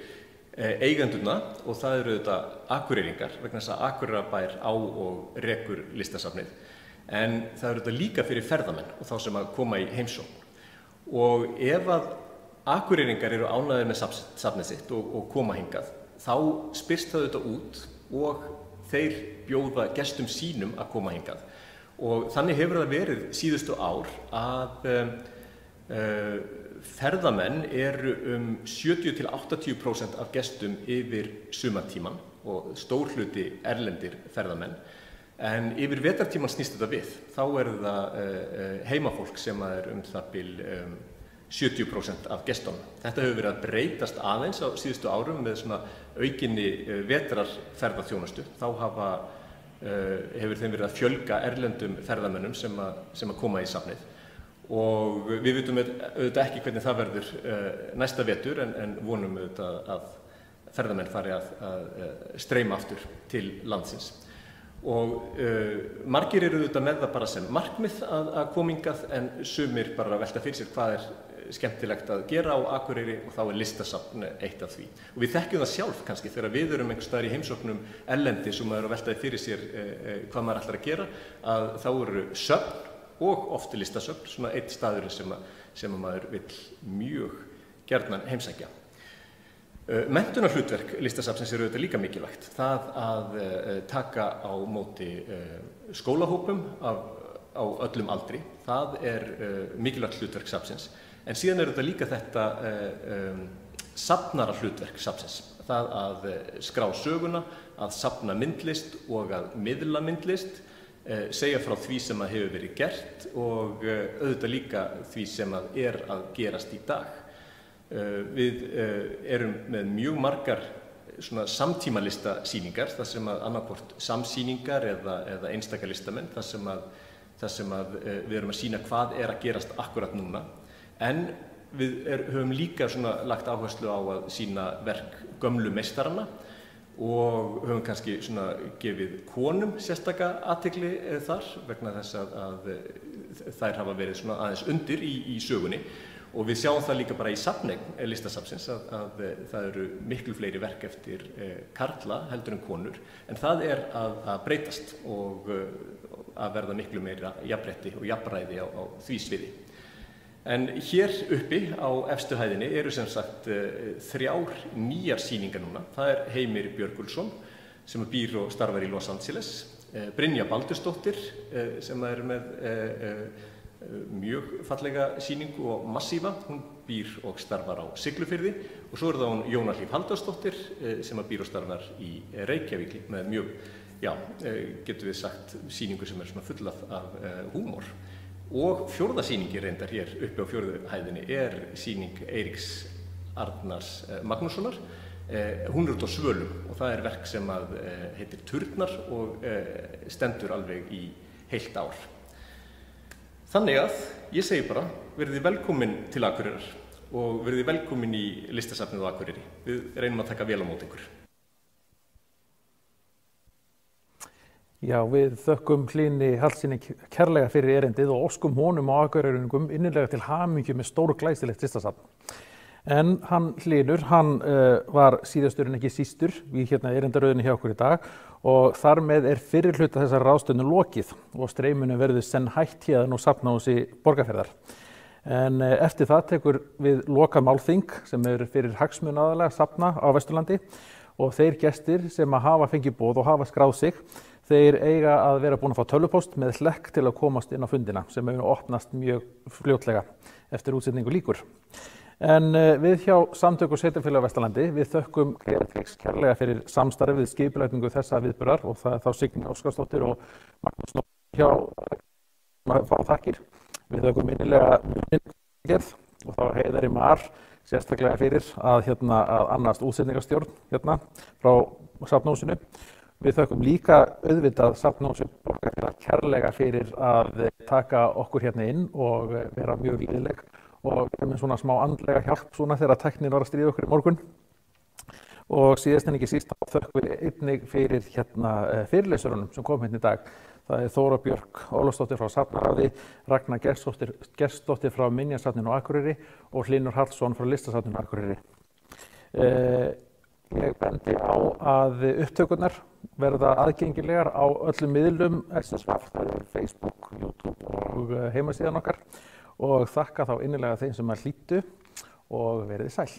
eigendurna og það eru auðvitað Akureyringar vegna þess að Akureyrarbær á og rekur Listasafnið. En það eru auðvitað líka fyrir ferðamenn og þá sem að koma í heimsókn. Og ef að Akureyringar eru ánægðir með safnið sitt og koma hingað, þá spyrst það auðvitað út og þeir bjóða gestum sínum að koma hingað. Og þannig hefur það verið síðustu ár að ferðamenn eru 70–80% af gestum yfir sumartíman og stór hluti erlendir ferðamenn. En yfir vetrartíman snýst þetta við. Þá það heimafólk sem það bil 70% af gestunum. Þetta hefur verið að breytast aðeins á síðustu árum með svona aukinni vetrarferðaþjónustu. Þá hefur þeim verið að fjölga erlendum ferðamönnum sem að koma í safnið. Og við vitum auðvitað ekki hvernig það verður næsta vetur en vonum auðvitað að ferðamenn fari að streyma aftur til landsins. Og margir eru auðvitað með það bara sem markmið að koma hingað en sumir bara að velta fyrir sér hvað skemmtilegt að gera á Akureyri og þá Listasafn eitt af því. Og við þekkjum það sjálf kannski þegar við erum einhvers staðar í heimsóknum erlendis og maður að veltaði fyrir sér hvað maður ætlar að gera, að þá eru söfn og oft listasöfn, svona eitt staður sem maður vill mjög gjarnan heimsækja. Menntunarhlutverk Listasafnsins eru auðvitað líka mikilvægt. Það að taka á móti skólahópum á öllum aldri, það mikilvægt hlutverk safnsins. En síðan þetta líka þetta safnara hlutverk safnsins. Það að skrá söguna, að safna myndlist og að miðla myndlist, segja frá því sem að hefur verið gert og auðvitað líka því sem að gerast í dag. Við erum með mjög margar samtímalistasýningar, þar sem að annaðhvort samsýningar eða einstaka listamenn, þar sem að við erum að sýna hvað að gerast akkurat núna. En við höfum líka lagt áherslu á að sýna verk gömlu meistaranna og höfum kannski gefið konum sérstaka athygli þar vegna þess að þær hafa verið aðeins undir í sögunni. Og við sjáum það líka bara í safneign listasafnsins að það eru miklu fleiri verk eftir karla heldur en konur, en það að breytast og að verða miklu meira jafnrétti og jafnræði á því sviði. En hér uppi á efstu hæðinni eru sem sagt 3 nýjar sýningar núna. Það Heimir Björgulsson sem býr og starfar í Los Angeles, Brynja Baldursdóttir sem með mjög fallega sýningu og massífa, hún býr og starfar á Siglufirði, og svo það hún Jóna Hlíf Halldórsdóttir sem býr og starfar í Reykjavík með mjög, getum við sagt, sýningu sem full af húmor. Og 4. sýningin reyndar hér uppi á 4. hæðinni sýning Eiríks Arnars Magnússonar. Hún út á svölum og það verk sem heitir Turnar og stendur alveg í heilt ár. Þannig að ég segi bara, verið velkomin til Akureyrar og verið velkomin í listasafnið á Akureyri. Við reynum að taka vel á móti ykkur. Já, við þökkum Hlíni Hallssyni kærlega fyrir erindið og óskum honum á Akureyringum innilega til hamingju með stórglæsilegt listasafn. En Hlynur, hann var síðastur en ekki sístur í erindaröðinni hjá okkur í dag og þar með fyrri hluta þessar ráðstöfnu lokið og streyminu verður senn hætt héðan og safnahúsi Borgarfjarðar. En eftir það tekur við lokað málþing sem fyrir hagsmunaaðila safna á Vesturlandi og þeir gestir sem hafa fengið boð og hafa skráð sig, þeir eiga að vera búin að fá tölvupóst með hlekk til að komast inn á fundina sem opnast mjög fljótlega eftir útsetningu lýkur. En við hjá Samtök og sveitarfélög á Vesturlandi, við þökkum Creatrix kærlega fyrir samstarfið við skipulagningu þessa viðburðar og það þá Signý Óskarsdóttir og Magnús Nótt hjá að fá þakkir. Við þökkum innilega Muninn og þá Heiðari Mar sérstaklega fyrir að annast útsetningarstjórn frá safnahúsinu. Við þökkum líka auðvitað safnahúsi Borgarfjarðar kærlega fyrir að taka okkur inn og vera mjög liðleg og með smá andlega hjálp þegar tæknin var að stríða okkur í morgun. Og síðast en ekki síst þá þökkum við einnig fyrir fyrirlesurunum sem kom í dag. Það Þóra Björk Ólafsdóttir frá Safnaráði, Ragna Gestsdóttir frá Minjasafninu á Akureyri og Hlynur Hallsson frá Listasafninu á Akureyri. Ég bendi á að upptökurnar verða aðgengilegar á öllum miðlum SSVAF, það Facebook, YouTube og heimasíðan okkar og þakka þá innilega þeim sem hlýddu og verið sæl.